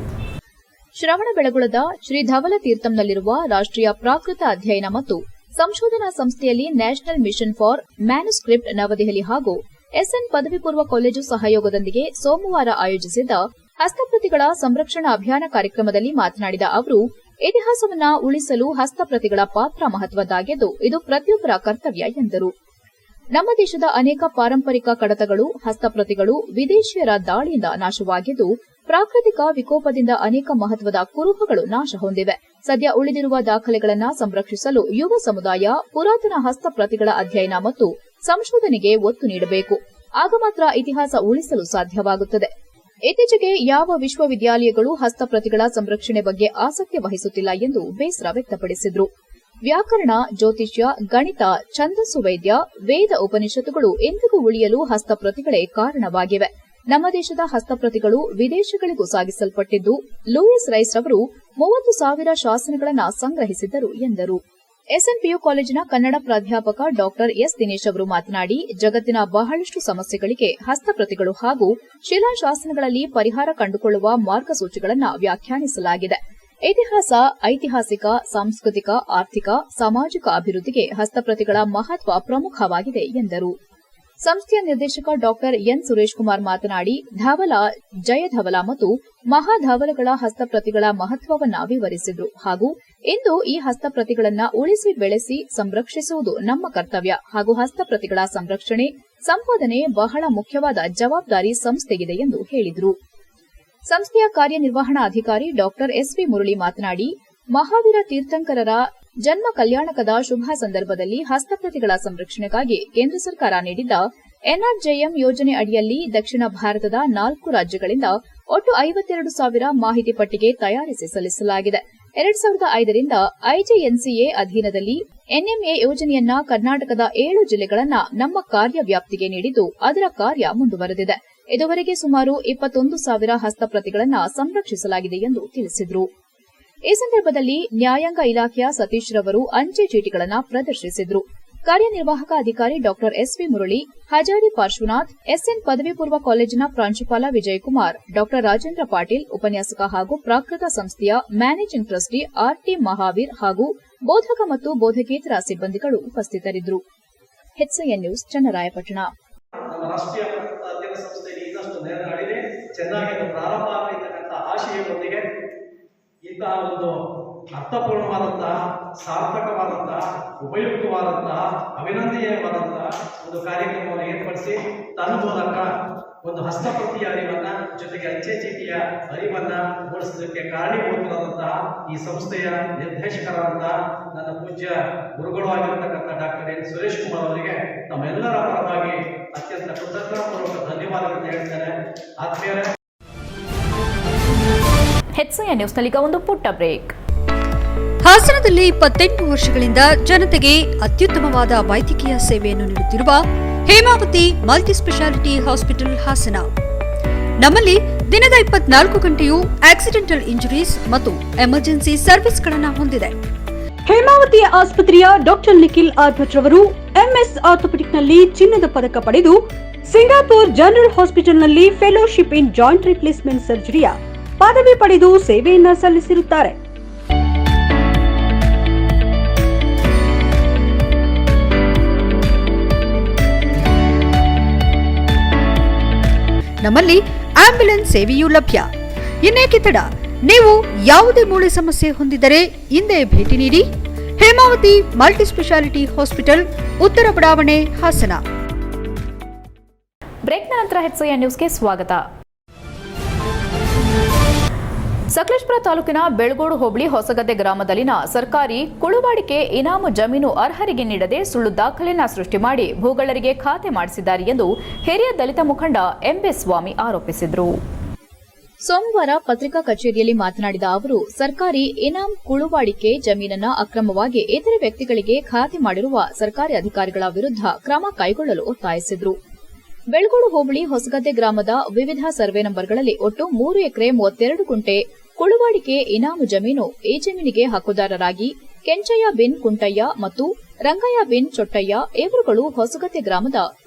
ಶ್ರವಣಬೆಳಗೊಳದ ಶ್ರೀ ಧವಲ ತೀರ್ಥಂನಲ್ಲಿರುವ ರಾಷ್ಟ್ರೀಯ ಪ್ರಾಕೃತ ಅಧ್ಯಯನ ಮತ್ತು ಸಂಶೋಧನಾ ಸಂಸ್ಥೆಯಲ್ಲಿ ನ್ಯಾಷನಲ್ ಮಿಷನ್ ಫಾರ್ ಮ್ಯಾನುಸ್ಕ್ರಿಪ್ಟ್ ನವದೆಹಲಿ ಹಾಗೂ ಎಸ್ಎನ್ ಪದವಿ ಪೂರ್ವ ಕಾಲೇಜು ಸಹಯೋಗದೊಂದಿಗೆ ಸೋಮವಾರ ಆಯೋಜಿಸಿದ್ದ ಹಸ್ತಪ್ರತಿಗಳ ಸಂರಕ್ಷಣಾ ಅಭಿಯಾನ ಕಾರ್ಯಕ್ರಮದಲ್ಲಿ ಮಾತನಾಡಿದ ಅವರು, ಇತಿಹಾಸವನ್ನ ಉಳಿಸಲು ಹಸ್ತಪ್ರತಿಗಳ ಪಾತ್ರ ಮಹತ್ವದ್ದಾಗಿದ್ದು ಇದು ಪ್ರತಿಯೊಬ್ಬರ ಕರ್ತವ್ಯ ಎಂದರು. ನಮ್ಮ ದೇಶದ ಅನೇಕ ಪಾರಂಪರಿಕ ಕಡತಗಳು, ಹಸ್ತಪ್ರತಿಗಳು ವಿದೇಶಿಯರ ದಾಳಿಯಿಂದ ನಾಶವಾಗಿದ್ದು, ಪ್ರಾಕೃತಿಕ ವಿಕೋಪದಿಂದ ಅನೇಕ ಮಹತ್ವದ ಕುರುಹುಗಳು ನಾಶ ಹೊಂದಿವೆ. ಸದ್ಯ ಉಳಿದಿರುವ ದಾಖಲೆಗಳನ್ನು ಸಂರಕ್ಷಿಸಲು ಯುವ ಸಮುದಾಯ ಪುರಾತನ ಹಸ್ತಪ್ರತಿಗಳ ಅಧ್ಯಯನ ಮತ್ತು ಸಂಶೋಧನೆಗೆ ಒತ್ತು ನೀಡಬೇಕು. ಆಗ ಮಾತ್ರ ಇತಿಹಾಸ ಉಳಿಸಲು ಸಾಧ್ಯವಾಗುತ್ತದೆ. ಇತ್ತೀಚೆಗೆ ಯಾವ ವಿಶ್ವವಿದ್ಯಾಲಯಗಳು ಹಸ್ತಪ್ರತಿಗಳ ಸಂರಕ್ಷಣೆ ಬಗ್ಗೆ ಆಸಕ್ತಿ ವಹಿಸುತ್ತಿಲ್ಲ ಎಂದು ಬೇಸರ ವ್ಯಕ್ತಪಡಿಸಿದರು. ವ್ಯಾಕರಣ, ಜ್ಯೋತಿಷ್ಯ, ಗಣಿತ, ಛಂದಸ್ಸು, ವೈದ್ಯ, ವೇದ, ಉಪನಿಷತ್ತುಗಳು ಎಂದಿಗೂ ಉಳಿಯಲು ಹಸ್ತಪ್ರತಿಗಳೇ ಕಾರಣವಾಗಿವೆ. ನಮ್ಮ ದೇಶದ ಹಸ್ತಪ್ರತಿಗಳು ವಿದೇಶಗಳಿಗೂ ಸಾಗಿಸಲ್ಪಟ್ಟಿದ್ದು, ಲೂಯಿಸ್ ರೈಸ್ ರವರು 30,000 ಶಾಸನಗಳನ್ನು ಸಂಗ್ರಹಿಸಿದ್ದರು ಎಂದರು. ಎಸ್ಎನ್ಪಿಯು ಕಾಲೇಜಿನ ಕನ್ನಡ ಪ್ರಾಧ್ಯಾಪಕ ಡಾಕ್ಟರ್ ಎಸ್ ದಿನೇಶ್ ಅವರು ಮಾತನಾಡಿ, ಜಗತ್ತಿನ ಬಹಳಷ್ಟು ಸಮಸ್ಯೆಗಳಿಗೆ ಹಸ್ತಪ್ರತಿಗಳು ಹಾಗೂ ಶಿಲಾಶಾಸನಗಳಲ್ಲಿ ಪರಿಹಾರ ಕಂಡುಕೊಳ್ಳುವ ಮಾರ್ಗಸೂಚಿಗಳನ್ನು ವ್ಯಾಖ್ಯಾನಿಸಲಾಗಿದೆ. ಇತಿಹಾಸ, ಐತಿಹಾಸಿಕ, ಸಾಂಸ್ಕೃತಿಕ, ಆರ್ಥಿಕ, ಸಾಮಾಜಿಕ ಅಭಿವೃದ್ಧಿಗೆ ಹಸ್ತಪ್ರತಿಗಳ ಮಹತ್ವ ಪ್ರಮುಖವಾಗಿದೆ ಎಂದರು. ಸಂಸ್ಥೆಯ ನಿರ್ದೇಶಕ ಡಾಕ್ಟರ್ ಎನ್ ಸುರೇಶ್ ಕುಮಾರ್ ಮಾತನಾಡಿ, ಧವಲ, ಜಯಧವಲ ಮತ್ತು ಮಹಾಧವಲಗಳ ಹಸ್ತಪ್ರತಿಗಳ ಮಹತ್ವವನ್ನು ವಿವರಿಸಿದರು ಹಾಗೂ ಇಂದು ಈ ಹಸ್ತಪ್ರತಿಗಳನ್ನು ಉಳಿಸಿ ಬೆಳೆಸಿ ಸಂರಕ್ಷಿಸುವುದು ನಮ್ಮ ಕರ್ತವ್ಯ ಹಾಗೂ ಹಸ್ತಪ್ರತಿಗಳ ಸಂರಕ್ಷಣೆ, ಸಂಪಾದನೆ ಬಹಳ ಮುಖ್ಯವಾದ ಜವಾಬ್ದಾರಿ ಸಂಸ್ಥೆಗಿದೆ ಎಂದು ಹೇಳಿದರು. ಸಂಸ್ಥೆಯ ಕಾರ್ಯನಿರ್ವಹಣಾಧಿಕಾರಿ ಡಾಕ್ಟರ್ ಎಸ್ವಿ ಮುರಳಿ ಮಾತನಾಡಿ, ಮಹಾವೀರ ತೀರ್ಥಂಕರರ ಜನ್ಮ ಕಲ್ಯಾಣಕದ ಶುಭ ಸಂದರ್ಭದಲ್ಲಿ ಹಸ್ತಪ್ರತಿಗಳ ಸಂರಕ್ಷಣೆಗಾಗಿ ಕೇಂದ್ರ ಸರ್ಕಾರ ನೀಡಿದ್ದ ಎನ್ಆರ್ಜೆಎಂ ಯೋಜನೆ ಅಡಿಯಲ್ಲಿ ದಕ್ಷಿಣ ಭಾರತದ 4 ರಾಜ್ಯಗಳಿಂದ ಒಟ್ಟು 52,000 ಮಾಹಿತಿ ಪಟ್ಟಿಗೆ ತಯಾರಿಸಿ ಸಲ್ಲಿಸಲಾಗಿದೆ. 2005 ರಿಂದ ಐಜೆಎನ್ಸಿಎ ಅಧೀನದಲ್ಲಿ ಎನ್ಎಂಎ ಯೋಜನೆಯನ್ನ ಕರ್ನಾಟಕದ 7 ಜಿಲ್ಲೆಗಳನ್ನು ನಮ್ಮ ಕಾರ್ಯವ್ಯಾಪ್ತಿಗೆ ನೀಡಿದ್ದು, ಅದರ ಕಾರ್ಯ ಮುಂದುವರೆದಿದೆ. ಇದುವರೆಗೆ ಸುಮಾರು 21,000 ಹಸ್ತಪ್ರತಿಗಳನ್ನು ಸಂರಕ್ಷಿಸಲಾಗಿದೆ ಎಂದು ತಿಳಿಸಿದರು. ಈ ಸಂದರ್ಭದಲ್ಲಿ ನ್ಯಾಯಾಂಗ ಇಲಾಖೆಯ ಸತೀಶ್ ರವರು ಅಂಚೆ ಚೀಟಿಗಳನ್ನು ಪ್ರದರ್ಶಿಸಿದರು. ಕಾರ್ಯನಿರ್ವಾಹಕ ಅಧಿಕಾರಿ doctor SV Murali, Hazari Parshwanath, SN ಪದವಿ ಪೂರ್ವ ಕಾಲೇಜಿನ ಪ್ರಾಂಶುಪಾಲ ವಿಜಯಕುಮಾರ್, ಡಾಕ್ಟರ್ ರಾಜೇಂದ್ರ ಪಾಟೀಲ್, ಉಪನ್ಯಾಸಕ ಹಾಗೂ ಪ್ರಾಕೃತ ಸಂಸ್ಥೆಯ ಮ್ಯಾನೇಜಿಂಗ್ ಟ್ರಸ್ಟಿ ಆರ್ಟಿ ಮಹಾವೀರ್ ಹಾಗೂ ಬೋಧಕ ಮತ್ತು ಬೋಧಕೇತರ ಸಿಬ್ಬಂದಿಗಳು ಉಪಸ್ಥಿತರಿದ್ದರು. HCN news, Channarayapatna. ರಾಷ್ಟ್ರೀಯ ಅಧ್ಯಯನ ಸಂಸ್ಥೆಯಲ್ಲಿ ಇನ್ನಷ್ಟು ನಡೆದಿದೆ, ಚೆನ್ನಾಗಿ ಪ್ರಾರಂಭ ಆಗತಕ್ಕಂಥ ಆಶಯದೊಂದಿಗೆ ಇಂತಹ ಒಂದು ಅರ್ಥಪೂರ್ಣವಾದಂತಹ, ಸಾರ್ಥಕವಾದಂತಹ, ಉಪಯುಕ್ತವಾದಂತಹ, ಅಭಿನಂದನೀಯವಾದಂತಹ ಒಂದು ಕಾರ್ಯಕ್ರಮವನ್ನು ಏರ್ಪಡಿಸಿ ತನ್ನ ಮೂಲಕ ಒಂದು ಹಸ್ತಪ್ರತಿಯ ಅರಿವನ್ನ ಜೊತೆಗೆ ಅಂಚೆ ಚೀಟಿಯ ಅರಿವನ್ನ ಮೂಡಿಸಲಿಕ್ಕೆ ಕಾರಣೀಭೂತರಾದಂತಹ ಈ ಸಂಸ್ಥೆಯ ನಿರ್ದೇಶಕರಾದಂತಹ ನನ್ನ ಪೂಜ್ಯ ಗುರುಗಳು ಆಗಿರತಕ್ಕಂಥ ಡಾಕ್ಟರ್ ಎನ್ ಸುರೇಶ್ ಕುಮಾರ್ ಅವರಿಗೆ ನಮ್ಮೆಲ್ಲರ ಪರವಾಗಿ ಅತ್ಯಂತ ಕೃತಜ್ಞತಾಪೂರ್ವಕ ಧನ್ಯವಾದಗಳನ್ನು ಹೇಳ್ತೇನೆ. ಆತ್ಮೀಯರೇ, HCN ನ್ಯೂಸ್ನಲ್ಲೀಗ ಒಂದು ಪುಟ್ಟ ಬ್ರೇಕ್. ಹಾಸನದಲ್ಲಿ 28 ವರ್ಷಗಳಿಂದ ಜನತೆಗೆ ಅತ್ಯುತ್ತಮವಾದ ವೈದ್ಯಕೀಯ ಸೇವೆಯನ್ನು ನೀಡುತ್ತಿರುವ Hemavathi multi speciality hospital Hassan. ನಮ್ಮಲ್ಲಿ ದಿನದ 24 ಗಂಟೆಯೂ ಆಕ್ಸಿಡೆಂಟಲ್ ಇಂಜುರೀಸ್ ಮತ್ತು ಎಮರ್ಜೆನ್ಸಿ ಸರ್ವಿಸ್ಗಳನ್ನು ಹೊಂದಿದೆ. ಹೇಮಾವತಿ ಆಸ್ಪತ್ರೆಯ ಡಾಕ್ಟರ್ ನಿಖಿಲ್ ಆರ್ಭಟ್ ರವರು ಎಂಎಸ್ ಆರ್ಥೋಪೆಡಿಕ್ನಲ್ಲಿ ಚಿನ್ನದ ಪದಕ ಪಡೆದು ಸಿಂಗಾಪುರ್ ಜನರಲ್ ಹಾಸ್ಪಿಟಲ್ನಲ್ಲಿ ಫೆಲೋಶಿಪ್ ಇನ್ ಜಾಯಿಂಟ್ ರಿಪ್ಲೇಸ್ಮೆಂಟ್ ಸರ್ಜರಿಯ ಪದವಿ ಪಡೆದು ಸೇವೆಯನ್ನ ಸಲ್ಲಿಸಿರುತ್ತಾರೆ. ನಮ್ಮಲ್ಲಿ ಆಂಬ್ಯುಲೆನ್ಸ್ ಸೇವೆಯೂ ಲಭ್ಯ. ಇನ್ನೇಕೆ ತಡ? ನೀವು ಯಾವುದೇ ಮೂಳೆ ಸಮಸ್ಯೆ ಹೊಂದಿದ್ದರೆ ಹಿಂದೆ ಭೇಟಿ ನೀಡಿ. ಹೇಮಾವತಿ ಮಲ್ಟಿಸ್ಪೆಷಾಲಿಟಿ ಹಾಸ್ಪಿಟಲ್, ಉತ್ತರ ಬಡಾವಣೆ, ಹಾಸನ. ಬ್ರೇಕ್ನ ನಂತರ HCN ನ್ಯೂಸ್ಗೆ ಸ್ವಾಗತ. ಸಕಲೇಶಪುರ ತಾಲೂಕಿನ ಬೆಳಗೋಡು ಹೋಬಳಿ ಹೊಸಗದ್ದೆ ಗ್ರಾಮದಲ್ಲಿನ ಸರ್ಕಾರಿ ಕುಳುವಾಡಿಕೆ ಇನಾಮು ಜಮೀನು ಅರ್ಹರಿಗೆ ನೀಡದೆ ಸುಳ್ಳು ದಾಖಲೆಯನ್ನು ಸೃಷ್ಟಿ ಮಾಡಿ ಭೂಗಳರಿಗೆ ಖಾತೆ ಮಾಡಿಸಿದ್ದಾರೆ ಎಂದು ಹಿರಿಯ ದಲಿತ ಮುಖಂಡ ಎಂಬಿ ಸ್ವಾಮಿ ಆರೋಪಿಸಿದರು. ಸೋಮವಾರ ಪತ್ರಿಕಾ ಕಚೇರಿಯಲ್ಲಿ ಮಾತನಾಡಿದ ಅವರು, ಸರ್ಕಾರಿ ಇನಾಂ ಕುಳುವಾಡಿಕೆ ಜಮೀನನ್ನ ಅಕ್ರಮವಾಗಿ ಇತರೆ ವ್ಯಕ್ತಿಗಳಿಗೆ ಖಾತೆ ಮಾಡಿರುವ ಸರ್ಕಾರಿ ಅಧಿಕಾರಿಗಳ ವಿರುದ್ಧ ಕ್ರಮ ಕೈಗೊಳ್ಳಲು ಒತ್ತಾಯಿಸಿದರು. ಬೆಳಗೋಡು ಹೋಬಳಿ ಹೊಸಗದ್ದೆ ಗ್ರಾಮದ ವಿವಿಧ ಸರ್ವೆ ನಂಬರ್ಗಳಲ್ಲಿ ಒಟ್ಟು 3 ಎಕರೆ 32 ಗುಂಟೆ ಕುಳುವಾಡಿಕೆ ಇನಾಮು ಜಮೀನು. ಈ ಜಮೀನಿಗೆ ಹಕ್ಕುದಾರರಾಗಿ ಕೆಂಚಯ್ಯ ಬಿನ್ ಕುಂಟಯ್ಯ ಮತ್ತು ರಂಗಯ್ಯ ಬಿನ್ ಚೊಟ್ಟಯ್ಯ ಇವರುಗಳು ಹೊಸಗದ್ದೆ ಗ್ರಾಮದ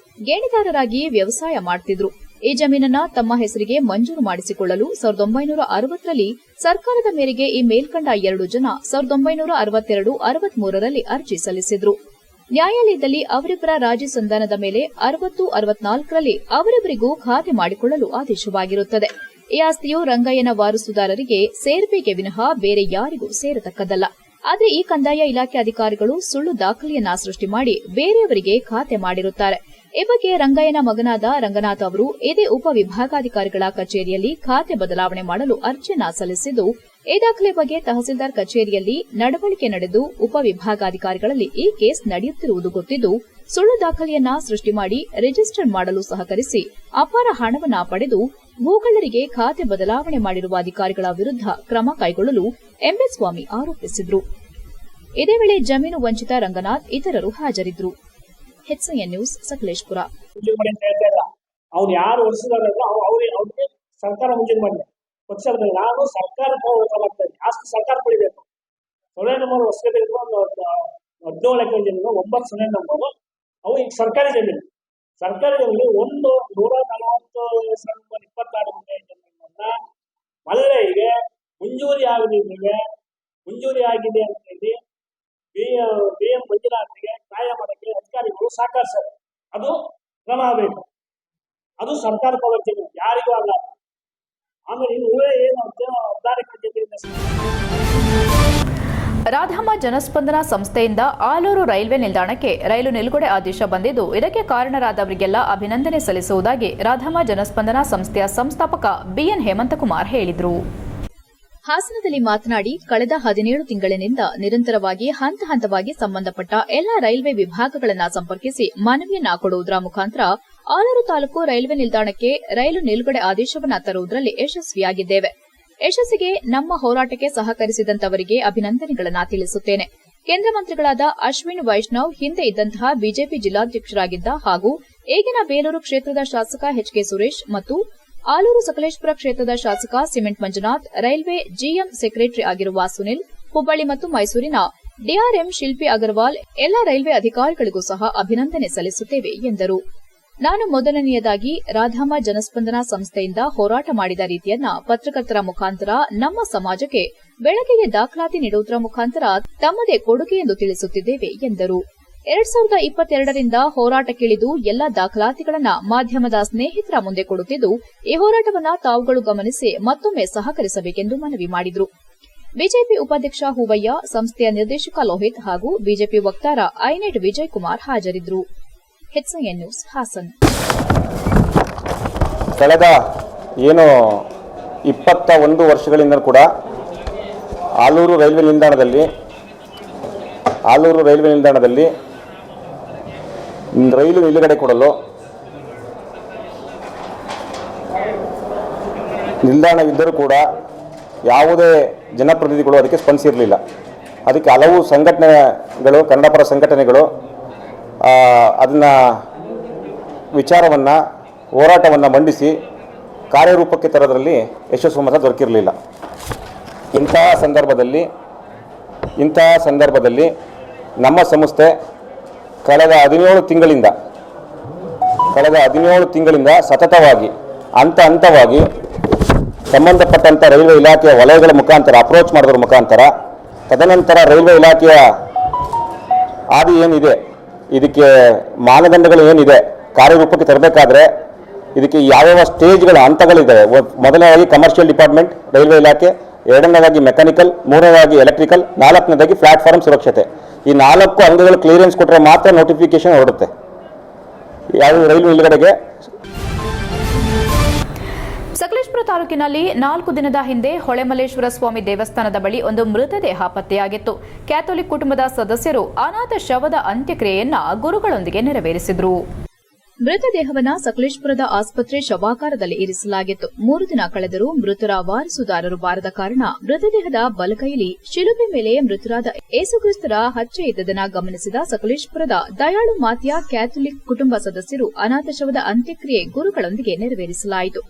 ಗೇಣಿದಾರರಾಗಿ ವ್ಯವಸಾಯ ಮಾಡುತ್ತಿದ್ರು. ಈ ಜಮೀನನ್ನ ತಮ್ಮ ಹೆಸರಿಗೆ ಮಂಜೂರು ಮಾಡಿಸಿಕೊಳ್ಳಲು 1960ರಲ್ಲಿ ಸರ್ಕಾರದ ಮೇರೆಗೆ ಈ ಮೇಲ್ಕಂಡ 2 ಜನ 1962-63ರಲ್ಲಿ ಅರ್ಜಿ ಸಲ್ಲಿಸಿದ್ರು. ನ್ಯಾಯಾಲಯದಲ್ಲಿ ಅವರಿಬ್ಬರ ರಾಜಿ ಸಂಧಾನದ ಮೇಲೆ 60-64ರಲ್ಲಿ ಅವರಿಬ್ಬರಿಗೂ ಖಾತೆ ಮಾಡಿಕೊಳ್ಳಲು ಆದೇಶವಾಗಿರುತ್ತದೆ. ಈ ಆಸ್ತಿಯು ರಂಗಯ್ಯನ ವಾರಸುದಾರರಿಗೆ ಸೇರ್ಬೇಕೆ ವಿನಃ ಬೇರೆ ಯಾರಿಗೂ ಸೇರತಕ್ಕದ್ದಲ್ಲ. ಆದರೆ ಈ ಕಂದಾಯ ಇಲಾಖೆ ಅಧಿಕಾರಿಗಳು ಸುಳ್ಳು ದಾಖಲೆಯನ್ನ ಸೃಷ್ಟಿ ಮಾಡಿ ಬೇರೆಯವರಿಗೆ ಖಾತೆ ಮಾಡಿರುತ್ತಾರೆ. ಈ ಬಗ್ಗೆ ರಂಗಯ್ಯನ ಮಗನಾದ ರಂಗನಾಥ್ ಅವರು ಇದೇ ಉಪವಿಭಾಗಾಧಿಕಾರಿಗಳ ಕಚೇರಿಯಲ್ಲಿ ಖಾತೆ ಬದಲಾವಣೆ ಮಾಡಲು ಅರ್ಜಿಯನ್ನ ಸಲ್ಲಿಸಿದ್ದು, ಈ ದಾಖಲೆ ಬಗ್ಗೆ ತಹಸೀಲ್ದಾರ್ ಕಚೇರಿಯಲ್ಲಿ ನಡವಳಿಕೆ ನಡೆದು ಉಪವಿಭಾಗಾಧಿಕಾರಿಗಳಲ್ಲಿ ಈ ಕೇಸ್ ನಡೆಯುತ್ತಿರುವುದು ಗೊತ್ತಿದ್ದು, ಸುಳ್ಳು ದಾಖಲೆಯನ್ನ ಸೃಷ್ಟಿ ಮಾಡಿ ರಿಜಿಸ್ಟರ್ ಮಾಡಲು ಸಹಕರಿಸಿ ಅಪಾರ ಹಣವನ್ನ ಪಡೆದು ಭೂಗಳ್ಳರಿಗೆ ಖಾತೆ ಬದಲಾವಣೆ ಮಾಡಿರುವ ಅಧಿಕಾರಿಗಳ ವಿರುದ್ಧ ಕ್ರಮ ಕೈಗೊಳ್ಳಲು ಎಂಬಿ ಸ್ವಾಮಿ ಆರೋಪಿಸಿದರು. ಇದೇ ವೇಳೆ ಜಮೀನು ವಂಚಿತ ರಂಗನಾಥ್ ಇತರರು ಹಾಜರಿದ್ದರು. HCN news, Sakleshpur. ಅವ್ರು ಯಾರು ವರ್ಷದಾರ ಅವ್ರಿಗೆ ಸರ್ಕಾರ ಮುಂಚೆ ಮಾಡಲಿ ಪಕ್ಷದಲ್ಲಿ ನಾನು ಸರ್ಕಾರ ಹೋಗ್ತಾ ಜಾಸ್ತಿ ಸರ್ಕಾರ ಪಡಿಬೇಕು. ಸೊನ್ನೆ ನಂಬರ್ ಹೊಸಗಡೆ 17 ಎಕರೆ ಜಮೀನು 9 ಸೊನ್ನೆ ನಂಬರು ಅವು ಈಗ ಸರ್ಕಾರಿ ಜಮೀನು. ಸರ್ಕಾರಿ ಜಮೀನು 140/26 ಗುಂಟೆ ಜಮೀನನ್ನ ಮಲ್ಲೆಗೆ ಮುಂಜೂರಿ ಆಗಿದೆ ಅಂತ ಹೇಳಿ BM ಮಂಜುನಾಥ್ಗೆ ನ್ಯಾಯ ಮಾಡಕ್ಕೆ ಅಧಿಕಾರಿಗಳು ಸಹಕರಿಸ್ತಾರೆ. ಅದು ಕ್ರಮ ಆಗಬೇಕು. ಅದು ಸರ್ಕಾರ ಜಮೀನು, ಯಾರಿಗೂ ಅಲ್ಲ. ಆಮೇಲೆ ಇವರೇ ಏನು 16 ಎಕರೆ ಜಮೀನು. ರಾಧಮ್ಮ ಜನಸ್ಪಂದನ ಸಂಸ್ಥೆಯಿಂದ ಆಲೂರು ರೈಲ್ವೆ ನಿಲ್ದಾಣಕ್ಕೆ ರೈಲು ನಿಲುಗಡೆ ಆದೇಶ ಬಂದಿದ್ದು, ಇದಕ್ಕೆ ಕಾರಣರಾದವರಿಗೆಲ್ಲ ಅಭಿನಂದನೆ ಸಲ್ಲಿಸುವುದಾಗಿ ರಾಧಮ್ಮ ಜನಸ್ಪಂದನ ಸಂಸ್ಥೆಯ ಸಂಸ್ಥಾಪಕ BN ಹೇಮಂತಕುಮಾರ್ ಹೇಳಿದರು. ಹಾಸನದಲ್ಲಿ ಮಾತನಾಡಿ, ಕಳೆದ 17 ತಿಂಗಳಿನಿಂದ ನಿರಂತರವಾಗಿ ಹಂತ ಹಂತವಾಗಿ ಸಂಬಂಧಪಟ್ಟ ಎಲ್ಲಾ ರೈಲ್ವೆ ವಿಭಾಗಗಳನ್ನು ಸಂಪರ್ಕಿಸಿ ಮನವಿಯನ್ನ ಕೊಡುವುದರ ಮುಖಾಂತರ ಆಲೂರು ತಾಲೂಕು ರೈಲ್ವೆ ನಿಲ್ದಾಣಕ್ಕೆ ರೈಲು ನಿಲುಗಡೆ ಆದೇಶವನ್ನು ತರುವುದರಲ್ಲಿ ಯಶಸ್ವಿಯಾಗಿದ್ದೇವೆ. ಯಶಸ್ಸಿಗೆ ನಮ್ಮ ಹೋರಾಟಕ್ಕೆ ಸಹಕರಿಸಿದಂತವರಿಗೆ ಅಭಿನಂದನೆಗಳನ್ನು ತಿಳಿಸುತ್ತೇನೆ. ಕೇಂದ್ರ ಮಂತ್ರಿಗಳಾದ ಅಶ್ವಿನ್ ವೈಷ್ಣವ್, ಹಿಂದೆ ಇದ್ದಂತಹ ಬಿಜೆಪಿ ಜಿಲ್ಲಾಧ್ಯಕ್ಷರಾಗಿದ್ದ ಹಾಗೂ ಈಗಿನ ಬೇಲೂರು ಕ್ಷೇತ್ರದ ಶಾಸಕ HK ಸುರೇಶ್ ಮತ್ತು ಆಲೂರು ಸಕಲೇಶಪುರ ಕ್ಷೇತ್ರದ ಶಾಸಕ cement Manjunath, railway GM secretary ಆಗಿರುವ ಸುನಿಲ್, ಹುಬ್ಬಳ್ಳಿ ಮತ್ತು ಮೈಸೂರಿನ DRM ಶಿಲ್ಪಿ ಅಗರ್ವಾಲ್, ಎಲ್ಲ ರೈಲ್ವೆ ಅಧಿಕಾರಿಗಳಿಗೂ ಸಹ ಅಭಿನಂದನೆ ಸಲ್ಲಿಸುತ್ತೇವೆ ಎಂದರು. ನಾನು ಮೊದಲನೆಯದಾಗಿ ರಾಧಮ್ಮ ಜನಸ್ಪಂದನ ಸಂಸ್ಥೆಯಿಂದ ಹೋರಾಟ ಮಾಡಿದ ರೀತಿಯನ್ನ ಪತ್ರಕರ್ತರ ಮುಖಾಂತರ ನಮ್ಮ ಸಮಾಜಕ್ಕೆ ಬೆಳಕಿಗೆ ದಾಖಲಾತಿ ನೀಡುವುದರ ಮುಖಾಂತರ ತಮ್ಮದೇ ಕೊಡುಗೆ ಎಂದು ತಿಳಿಸುತ್ತಿದ್ದೇವೆ ಎಂದರು. 2022ರಿಂದ ಹೋರಾಟಕ್ಕಿಳಿದು ಎಲ್ಲ ದಾಖಲಾತಿಗಳನ್ನ ಮಾಧ್ಯಮದ ಸ್ನೇಹಿತರ ಮುಂದೆ ಕೊಡುತ್ತಿದ್ದು, ಈ ಹೋರಾಟವನ್ನ ತಾವುಗಳು ಗಮನಿಸಿ ಮತ್ತೊಮ್ಮೆ ಸಹಕರಿಸಬೇಕೆಂದು ಮನವಿ ಮಾಡಿದರು. ಬಿಜೆಪಿ ಉಪಾಧ್ಯಕ್ಷ ಹೂವಯ್ಯ, ಸಂಸ್ಥೆಯ ನಿರ್ದೇಶಕ ಲೋಹಿತ್ ಹಾಗೂ ಬಿಜೆಪಿ ವಕ್ತಾರ ಐನೆಟ್ ವಿಜಯ್ ಕುಮಾರ್ ಹಾಜರಿದ್ದರು. HCN news, Hassan. ಕಳೆದ 21 ವರ್ಷಗಳಿಂದ ಕೂಡ ಆಲೂರು ರೈಲ್ವೆ ನಿಲ್ದಾಣದಲ್ಲಿ ರೈಲು ನಿಲುಗಡೆ ಕೊಡಲು ನಿಲ್ದಾಣವಿದ್ದರೂ ಕೂಡ ಯಾವುದೇ ಜನಪ್ರತಿನಿಧಿಗಳು ಅದಕ್ಕೆ ಸ್ಪಂದಿಸಿರಲಿಲ್ಲ. ಅದಕ್ಕೆ ಹಲವು ಸಂಘಟನೆಗಳು, ಕನ್ನಡಪರ ಸಂಘಟನೆಗಳು ಅದನ್ನು ಹೋರಾಟವನ್ನು ಮಂಡಿಸಿ ಕಾರ್ಯರೂಪಕ್ಕೆ ತರೋದರಲ್ಲಿ ಯಶಸ್ಸು ಮಾತ್ರ ದೊರಕಿರಲಿಲ್ಲ. ಇಂತಹ ಸಂದರ್ಭದಲ್ಲಿ ನಮ್ಮ ಸಂಸ್ಥೆ ಕಳೆದ 17 ತಿಂಗಳಿಂದ ಸತತವಾಗಿ ಹಂತವಾಗಿ ಸಂಬಂಧಪಟ್ಟಂಥ ರೈಲ್ವೆ ಇಲಾಖೆಯ ವಲಯಗಳ ಮುಖಾಂತರ ಅಪ್ರೋಚ್ ಮಾಡೋದ್ರ ಮುಖಾಂತರ, ತದನಂತರ ರೈಲ್ವೆ ಇಲಾಖೆಯ ಆದಿ ಏನಿದೆ, ಇದಕ್ಕೆ ಮಾನದಂಡಗಳು ಏನಿದೆ, ಕಾರ್ಯರೂಪಕ್ಕೆ ತರಬೇಕಾದ್ರೆ ಇದಕ್ಕೆ ಯಾವ್ಯಾವ ಸ್ಟೇಜ್ಗಳ ಹಂತಗಳಿದ್ದಾವೆ. ಮೊದಲನೇದಾಗಿ ಕಮರ್ಷಿಯಲ್ ಡಿಪಾರ್ಟ್ಮೆಂಟ್, ರೈಲ್ವೆ ಇಲಾಖೆ, ಎರಡನೇದಾಗಿ ಮೆಕ್ಯಾನಿಕಲ್, ಮೂರನೇದಾಗಿ ಎಲೆಕ್ಟ್ರಿಕಲ್, ನಾಲ್ಕನೇದಾಗಿ ಪ್ಲಾಟ್ಫಾರ್ಮ್ ಸುರಕ್ಷತೆ. ಈ 4 ಅಂಗಗಳು ಕ್ಲಿಯರೆನ್ಸ್ ಕೊಟ್ಟರೆ ಮಾತ್ರ ನೋಟಿಫಿಕೇಶನ್ ಹೊರಡುತ್ತೆ ಯಾವ ರೈಲ್ವೆ ನಿಲ್ಗಡೆಗೆ. ಸಕಲೇಶಪುರ ತಾಲೂಕಿನಲ್ಲಿ 4 ದಿನದ ಹಿಂದೆ ಹೊಳೆಮಲ್ಲೇಶ್ವರ ಸ್ವಾಮಿ ದೇವಸ್ಥಾನದ ಬಳಿ ಒಂದು ಮೃತದೇಹ ಪತ್ತೆಯಾಗಿತ್ತು. ಕ್ಯಾಥೋಲಿಕ್ ಕುಟುಂಬದ ಸದಸ್ಯರು ಅನಾಥ ಶವದ ಅಂತ್ಯಕ್ರಿಯೆಯನ್ನ ಗುರುಗಳೊಂದಿಗೆ ನೆರವೇರಿಸಿದರು. ಮೃತದೇಹವನ್ನ ಸಕಲೇಶಪುರದ ಆಸ್ಪತ್ರೆ ಶವಾಗಾರದಲ್ಲಿ ಇರಿಸಲಾಗಿತ್ತು. 3 ದಿನ ಕಳೆದರೂ ಮೃತರ ವಾರಸುದಾರರು ಬಾರದ ಕಾರಣ ಮೃತದೇಹದ ಬಲಕೈಯಲ್ಲಿ ಶಿಲುಬೆ ಮೇಲೆ ಮೃತರಾದ ಏಸುಕ್ರಿಸ್ತರ ಹಚ್ಚೆ ಇದ್ದದನ್ನ ಗಮನಿಸಿದ ಸಕಲೇಶಪುರದ ದಯಾಳು ಮಾತೆಯ ಕ್ಯಾಥೋಲಿಕ್ ಕುಟುಂಬ ಸದಸ್ಯರು ಅನಾಥ ಶವದ ಅಂತ್ಯಕ್ರಿಯೆ ಗುರುಗಳೊಂದಿಗೆ ನೆರವೇರಿಸಲಾಯಿತು.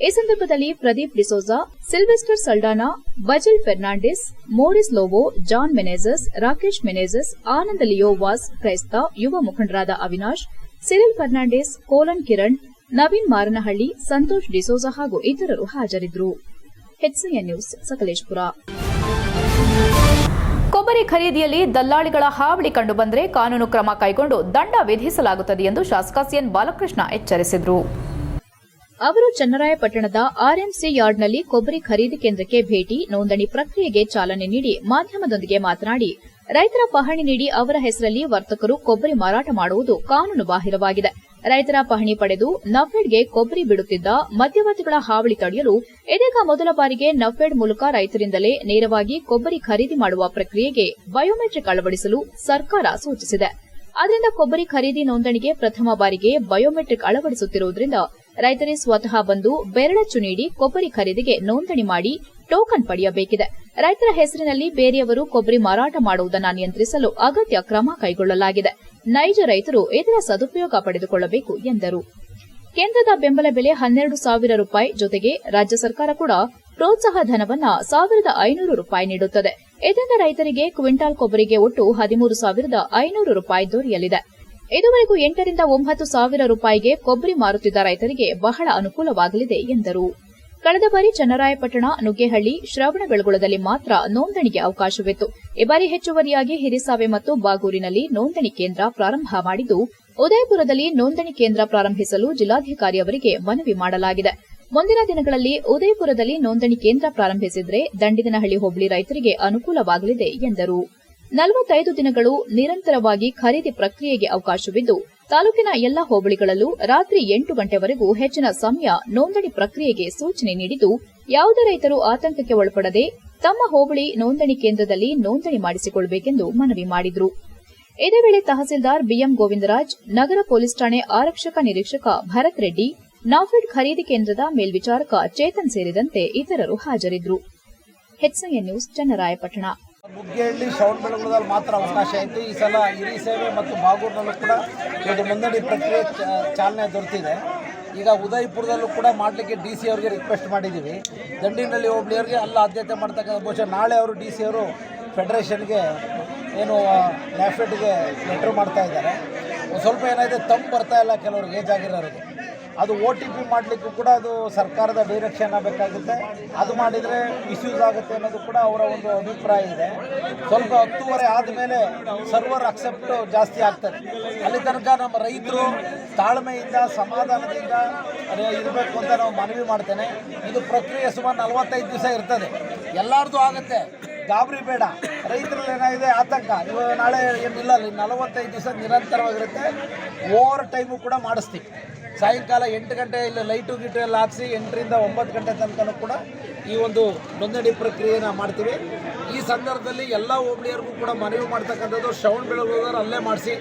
ಈ ಸಂದರ್ಭದಲ್ಲಿ ಪ್ರದೀಪ್ ಡಿಸೋಜಾ, ಸಿಲ್ವೆಸ್ಟರ್ ಸಲ್ಡಾನಾ, ಬಜಲ್ ಫೆರ್ನಾಂಡಿಸ್, ಮೋರಿಸ್ ಲೋಬೋ, ಜಾನ್ ಮೆನೇಜಸ್, ರಾಕೇಶ್ ಮೆನೇಜಸ್, ಆನಂದ ಲಿಯೋ ವಾಸ್, ಕ್ರೈಸ್ತ ಯುವ ಮುಖಂಡರಾದ ಅವಿನಾಶ್, ಸಿರಿಲ್ ಫರ್ನಾಂಡಿಸ್, ಕೋಲನ್ ಕಿರಣ್, ನವೀನ್ ಮಾರನಹಳ್ಳಿ, ಸಂತೋಷ್ ಡಿಸೋಜಾ ಹಾಗೂ ಇತರರು ಹಾಜರಿದ್ದರು. HCN news Sakleshpur. ಕೊಬ್ಬರಿ ಖರೀದಿಯಲ್ಲಿ ದಲ್ಲಾಳಿಗಳ ಹಾವಳಿ ಕಂಡುಬಂದರೆ ಕಾನೂನು ಕ್ರಮ ಕೈಗೊಂಡು ದಂಡ ವಿಧಿಸಲಾಗುತ್ತದೆ ಎಂದು ಶಾಸಕ ಸಿಎನ್ ಬಾಲಕೃಷ್ಣ ಎಚ್ಚರಿಸಿದರು. ಅವರು ಚನ್ನರಾಯಪಟ್ಟಣದ ಆರ್ಎಂಸಿ ಯಾರ್ಡ್ನಲ್ಲಿ ಕೊಬ್ಬರಿ ಖರೀದಿ ಕೇಂದ್ರಕ್ಕೆ ಭೇಟಿ, ನೋಂದಣಿ ಪ್ರಕ್ರಿಯೆಗೆ ಚಾಲನೆ ನೀಡಿ ಮಾಧ್ಯಮದೊಂದಿಗೆ ಮಾತನಾಡಿ, ರೈತರ ಪಹಣಿ ನೀಡಿ ಅವರ ಹೆಸರಲ್ಲಿ ವರ್ತಕರು ಕೊಬ್ಬರಿ ಮಾರಾಟ ಮಾಡುವುದು ಕಾನೂನು ಬಾಹಿರವಾಗಿದೆ. ರೈತರ ಪಹಣಿ ಪಡೆದು ನಫೆಡ್ಗೆ ಕೊಬ್ಬರಿ ಬಿಡುತ್ತಿದ್ದ ಮಧ್ಯವರ್ತಿಗಳ ಹಾವಳಿ ತಡೆಯಲು ಇದೀಗ ಮೊದಲ ಬಾರಿಗೆ ನಫೆಡ್ ಮೂಲಕ ರೈತರಿಂದಲೇ ನೇರವಾಗಿ ಕೊಬ್ಬರಿ ಖರೀದಿ ಮಾಡುವ ಪ್ರಕ್ರಿಯೆಗೆ ಬಯೋಮೆಟ್ರಿಕ್ ಅಳವಡಿಸಲು ಸರ್ಕಾರ ಸೂಚಿಸಿದೆ. ಆದ್ದರಿಂದ ಕೊಬ್ಬರಿ ಖರೀದಿ ನೋಂದಣಿಗೆ ಪ್ರಥಮ ಬಾರಿಗೆ ಬಯೋಮೆಟ್ರಿಕ್ ಅಳವಡಿಸುತ್ತಿರುವುದರಿಂದ ರೈತರೇ ಸ್ವತಃ ಬಂದು ಬೆರಳಚ್ಚು ನೀಡಿ ಕೊಬ್ಬರಿ ಖರೀದಿಗೆ ನೋಂದಣಿ ಮಾಡಿ ಟೋಕನ್ ಪಡೆಯಬೇಕಿದೆ. ರೈತರ ಹೆಸರಿನಲ್ಲಿ ಬೇರೆಯವರು ಕೊಬ್ಬರಿ ಮಾರಾಟ ಮಾಡುವುದನ್ನು ನಿಯಂತ್ರಿಸಲು ಅಗತ್ಯ ಕ್ರಮ ಕೈಗೊಳ್ಳಲಾಗಿದೆ. ನೈಜ ರೈತರು ಇದರ ಸದುಪಯೋಗ ಪಡೆದುಕೊಳ್ಳಬೇಕು ಎಂದರು. ಕೇಂದ್ರದ ಬೆಂಬಲ ಬೆಲೆ 12,000 ರೂಪಾಯಿ ಜೊತೆಗೆ ರಾಜ್ಯ ಸರ್ಕಾರ ಕೂಡ ಪ್ರೋತ್ಸಾಹ ಧನವನ್ನ 1,500 ರೂಪಾಯಿ ನೀಡುತ್ತದೆ. ಇದರಿಂದ ರೈತರಿಗೆ ಕ್ವಿಂಟಾಲ್ ಕೊಬ್ಬರಿಗೆ ಒಟ್ಟು 13,500 ರೂಪಾಯಿ ದೊರೆಯಲಿದೆ. ಇದುವರೆಗೂ 8 ರಿಂದ 9,000 ರೂಪಾಯಿಗೆ ಕೊಬ್ಬರಿ ಮಾರುತ್ತಿದ್ದ ರೈತರಿಗೆ ಬಹಳ ಅನುಕೂಲವಾಗಲಿದೆ ಎಂದರು. ಕಳೆದ ಬಾರಿ ಚನ್ನರಾಯಪಟ್ಟಣ, ನುಗ್ಗೇಹಳ್ಳಿ, ಶ್ರವಣಬೆಳಗೊಳದಲ್ಲಿ ಮಾತ್ರ ನೋಂದಣಿಗೆ ಅವಕಾಶವಿತ್ತು. ಈ ಬಾರಿ ಹೆಚ್ಚುವರಿಯಾಗಿ ಹಿರಿಸಾವೆ ಮತ್ತು ಬಾಗೂರಿನಲ್ಲಿ ನೋಂದಣಿ ಕೇಂದ್ರ ಪ್ರಾರಂಭ ಮಾಡಿದ್ದು, ಉದಯಪುರದಲ್ಲಿ ನೋಂದಣಿ ಕೇಂದ್ರ ಪ್ರಾರಂಭಿಸಲು ಜಿಲ್ಲಾಧಿಕಾರಿ ಅವರಿಗೆ ಮನವಿ ಮಾಡಲಾಗಿದೆ. ಮುಂದಿನ ದಿನಗಳಲ್ಲಿ ಉದಯಪುರದಲ್ಲಿ ನೋಂದಣಿ ಕೇಂದ್ರ ಪ್ರಾರಂಭಿಸಿದರೆ ದಂಡಿನಹಳ್ಳಿ ಹೋಬಳಿ ರೈತರಿಗೆ ಅನುಕೂಲವಾಗಲಿದೆ ಎಂದರು. 45 ದಿನಗಳು ನಿರಂತರವಾಗಿ ಖರೀದಿ ಪ್ರಕ್ರಿಯೆಗೆ ಅವಕಾಶವಿದ್ದು, ತಾಲೂಕಿನ ಎಲ್ಲಾ ಹೋಬಳಿಗಳಲ್ಲೂ ರಾತ್ರಿ 8 ಗಂಟೆವರೆಗೂ ಹೆಚ್ಚಿನ ಸಮಯ ನೋಂದಣಿ ಪ್ರಕ್ರಿಯೆಗೆ ಸೂಚನೆ ನೀಡಿದ್ದು, ಯಾವುದೇ ರೈತರು ಆತಂಕಕ್ಕೆ ಒಳಪಡದೆ ತಮ್ಮ ಹೋಬಳಿ ನೋಂದಣಿ ಕೇಂದ್ರದಲ್ಲಿ ನೋಂದಣಿ ಮಾಡಿಸಿಕೊಳ್ಳಬೇಕೆಂದು ಮನವಿ ಮಾಡಿದರು. ಇದೇ ವೇಳೆ ತಹಸೀಲ್ದಾರ್ ಬಿಎಂ ಗೋವಿಂದರಾಜ್, ನಗರ ಪೊಲೀಸ್ ಠಾಣೆ ಆರಕ್ಷಕ ನಿರೀಕ್ಷಕ ಭರತ್ ರೆಡ್ಡಿ, ನಾಫೆಡ್ ಖರೀದಿ ಕೇಂದ್ರದ ಮೇಲ್ವಿಚಾರಕ ಚೇತನ್ ಸೇರಿದಂತೆ ಇತರರು ಹಾಜರಿದ್ದರು. HCN news Channarayapatna. ಮುಗ್ಗೇಹಳ್ಳಿ, ಶ್ರವಣಬೆಳಗೊಳದಲ್ಲಿ ಮಾತ್ರ ಅವಕಾಶ ಆಯಿತು. ಈ ಸಲ ಹಿರಿಸೇವೆ ಮತ್ತು ಬಾಗೂರಿನಲ್ಲೂ ಕೂಡ ಇದು ನೋಂದಣಿ ಪ್ರಕ್ರಿಯೆ ಚಾಲನೆ ದೊರೆತಿದೆ. ಈಗ ಉದಯಪುರದಲ್ಲೂ ಕೂಡ ಮಾಡಲಿಕ್ಕೆ DC ಅವರಿಗೆ ರಿಕ್ವೆಸ್ಟ್ ಮಾಡಿದ್ದೀವಿ. ದಂಡಿನಹಳ್ಳಿ ಹೋಬಳಿಯವರಿಗೆ ಅಲ್ಲ ಆದ್ಯತೆ ಮಾಡ್ತಕ್ಕಂಥ, ಬಹುಶಃ ನಾಳೆ ಅವರು DC ಅವರು ಫೆಡರೇಷನ್ಗೆ ಏನು ನ್ಯಾಫೆಡ್ಗೆ ಲೆಟ್ರ್ ಮಾಡ್ತಾ ಇದ್ದಾರೆ. ಸ್ವಲ್ಪ ಏನಾಗಿದೆ, ತಪ್ಪು ಬರ್ತಾ ಇಲ್ಲ ಕೆಲವ್ರಿಗೆ, ಏಜ್ ಆಗಿರೋರಿಗೆ. ಅದು OTP ಮಾಡಲಿಕ್ಕೂ ಕೂಡ ಅದು ಸರ್ಕಾರದ ಡೈರೆಕ್ಷನ್ ಆಗಬೇಕಾಗುತ್ತೆ. ಅದು ಮಾಡಿದರೆ ಮಿಸ್ಯೂಸ್ ಆಗುತ್ತೆ ಅನ್ನೋದು ಕೂಡ ಅವರ ಒಂದು ಅಭಿಪ್ರಾಯ ಇದೆ. ಸ್ವಲ್ಪ 10:30 ಆದಮೇಲೆ ಸರ್ವರ್ ಅಕ್ಸೆಪ್ಟ್ ಜಾಸ್ತಿ ಆಗ್ತದೆ. ಅಲ್ಲಿ ತನಕ ನಮ್ಮ ರೈತರು ತಾಳ್ಮೆಯಿಂದ ಸಮಾಧಾನದಿಂದ ಇರಬೇಕು ಅಂತ ನಾವು ಮನವಿ ಮಾಡ್ತೇನೆ. ಇದು ಪ್ರಕ್ರಿಯೆ ಸುಮಾರು 45 ದಿವಸ ಇರ್ತದೆ. ಎಲ್ಲರದು ಆಗುತ್ತೆ, ಗಾಬರಿ ಬೇಡ. ರೈತರಲ್ಲಿ ಏನಾಗಿದೆ ಆತಂಕ, ಇವಾಗ ನಾಳೆ ಏನಿಲ್ಲ, 45 ದಿವಸ ನಿರಂತರವಾಗಿರುತ್ತೆ. ಓವರ್ ಟೈಮು ಕೂಡ ಮಾಡಿಸ್ತೀವಿ. ಸಾಯಂಕಾಲ 8 ಗಂಟೆ ಇಲ್ಲಿ ಲೈಟು ಗೀಟು ಎಲ್ಲ ಹಾಕಿಸಿ 8 ರಿಂದ 9 ಗಂಟೆ ತನಕ ಕೂಡ ಈ ಒಂದು ನೋಂದಣಿ ಪ್ರಕ್ರಿಯೆನ ಮಾಡ್ತೀವಿ. ಈ ಸಂದರ್ಭದಲ್ಲಿ ಎಲ್ಲ ಹೋಬಳಿಯರಿಗೂ ಕೂಡ ಮನವಿ ಮಾಡ್ತಕ್ಕಂಥದ್ದು, ಶ್ರವಣಬೆಳಗೊಳದವರು ಅಲ್ಲೇ ಮಾಡಿಸಿ.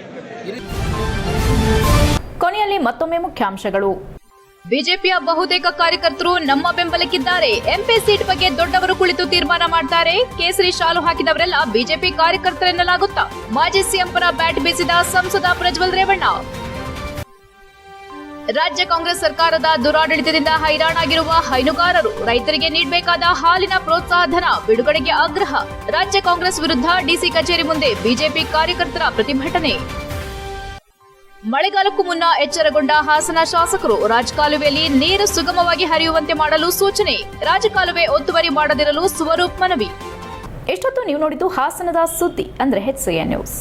ಕೊನೆಯಲ್ಲಿ ಮತ್ತೊಮ್ಮೆ ಮುಖ್ಯಾಂಶಗಳು. ಬಿಜೆಪಿಯ ಬಹುತೇಕ ಕಾರ್ಯಕರ್ತರು ನಮ್ಮ ಬೆಂಬಲಕ್ಕಿದ್ದಾರೆ. MP ಸೀಟ್ ಬಗ್ಗೆ ದೊಡ್ಡವರು ಕುಳಿತು ತೀರ್ಮಾನ ಮಾಡ್ತಾರೆ. ಕೇಸರಿ ಶಾಲು ಹಾಕಿದವರೆಲ್ಲ ಬಿಜೆಪಿ ಕಾರ್ಯಕರ್ತರೆನ್ನಲಾಗುತ್ತಾ? ಮಾಜಿ ಸಿಎಂ ಪರ ಬ್ಯಾಟ್ ಬೀಸಿದ ಸಂಸದ ಪ್ರಜ್ವಲ್ ರೇವಣ್ಣ. ರಾಜ್ಯ ಕಾಂಗ್ರೆಸ್ ಸರ್ಕಾರದ ದುರಾಡಳಿತದಿಂದ ಹೈರಾಣಾಗಿರುವ ಹೈನುಗಾರರು, ರೈತರಿಗೆ ನೀಡಬೇಕಾದ ಹಾಲಿನ ಪ್ರೋತ್ಸಾಹ ಧನ ಬಿಡುಗಡೆಗೆ ಆಗ್ರಹ. ರಾಜ್ಯ ಕಾಂಗ್ರೆಸ್ ವಿರುದ್ಧ DC ಕಚೇರಿ ಮುಂದೆ ಬಿಜೆಪಿ ಕಾರ್ಯಕರ್ತರ ಪ್ರತಿಭಟನೆ. ಮಳೆಗಾಲಕ್ಕೂ ಮುನ್ನ ಎಚ್ಚರಗೊಂಡ ಹಾಸನ ಶಾಸಕರು, ರಾಜಕಾಲುವೆಯಲ್ಲಿ ನೀರು ಸುಗಮವಾಗಿ ಹರಿಯುವಂತೆ ಮಾಡಲು ಸೂಚನೆ. ರಾಜಕಾಲುವೆ ಒತ್ತುವರಿ ಮಾಡದಿರಲು ಸ್ವರೂಪ್ ಮನವಿ. ಎಷ್ಟೊತ್ತು ನೀವು ನೋಡಿದ್ದು ಹಾಸನದ ಸುದ್ದಿ, ಅಂದ್ರೆ HCN ನ್ಯೂಸ್.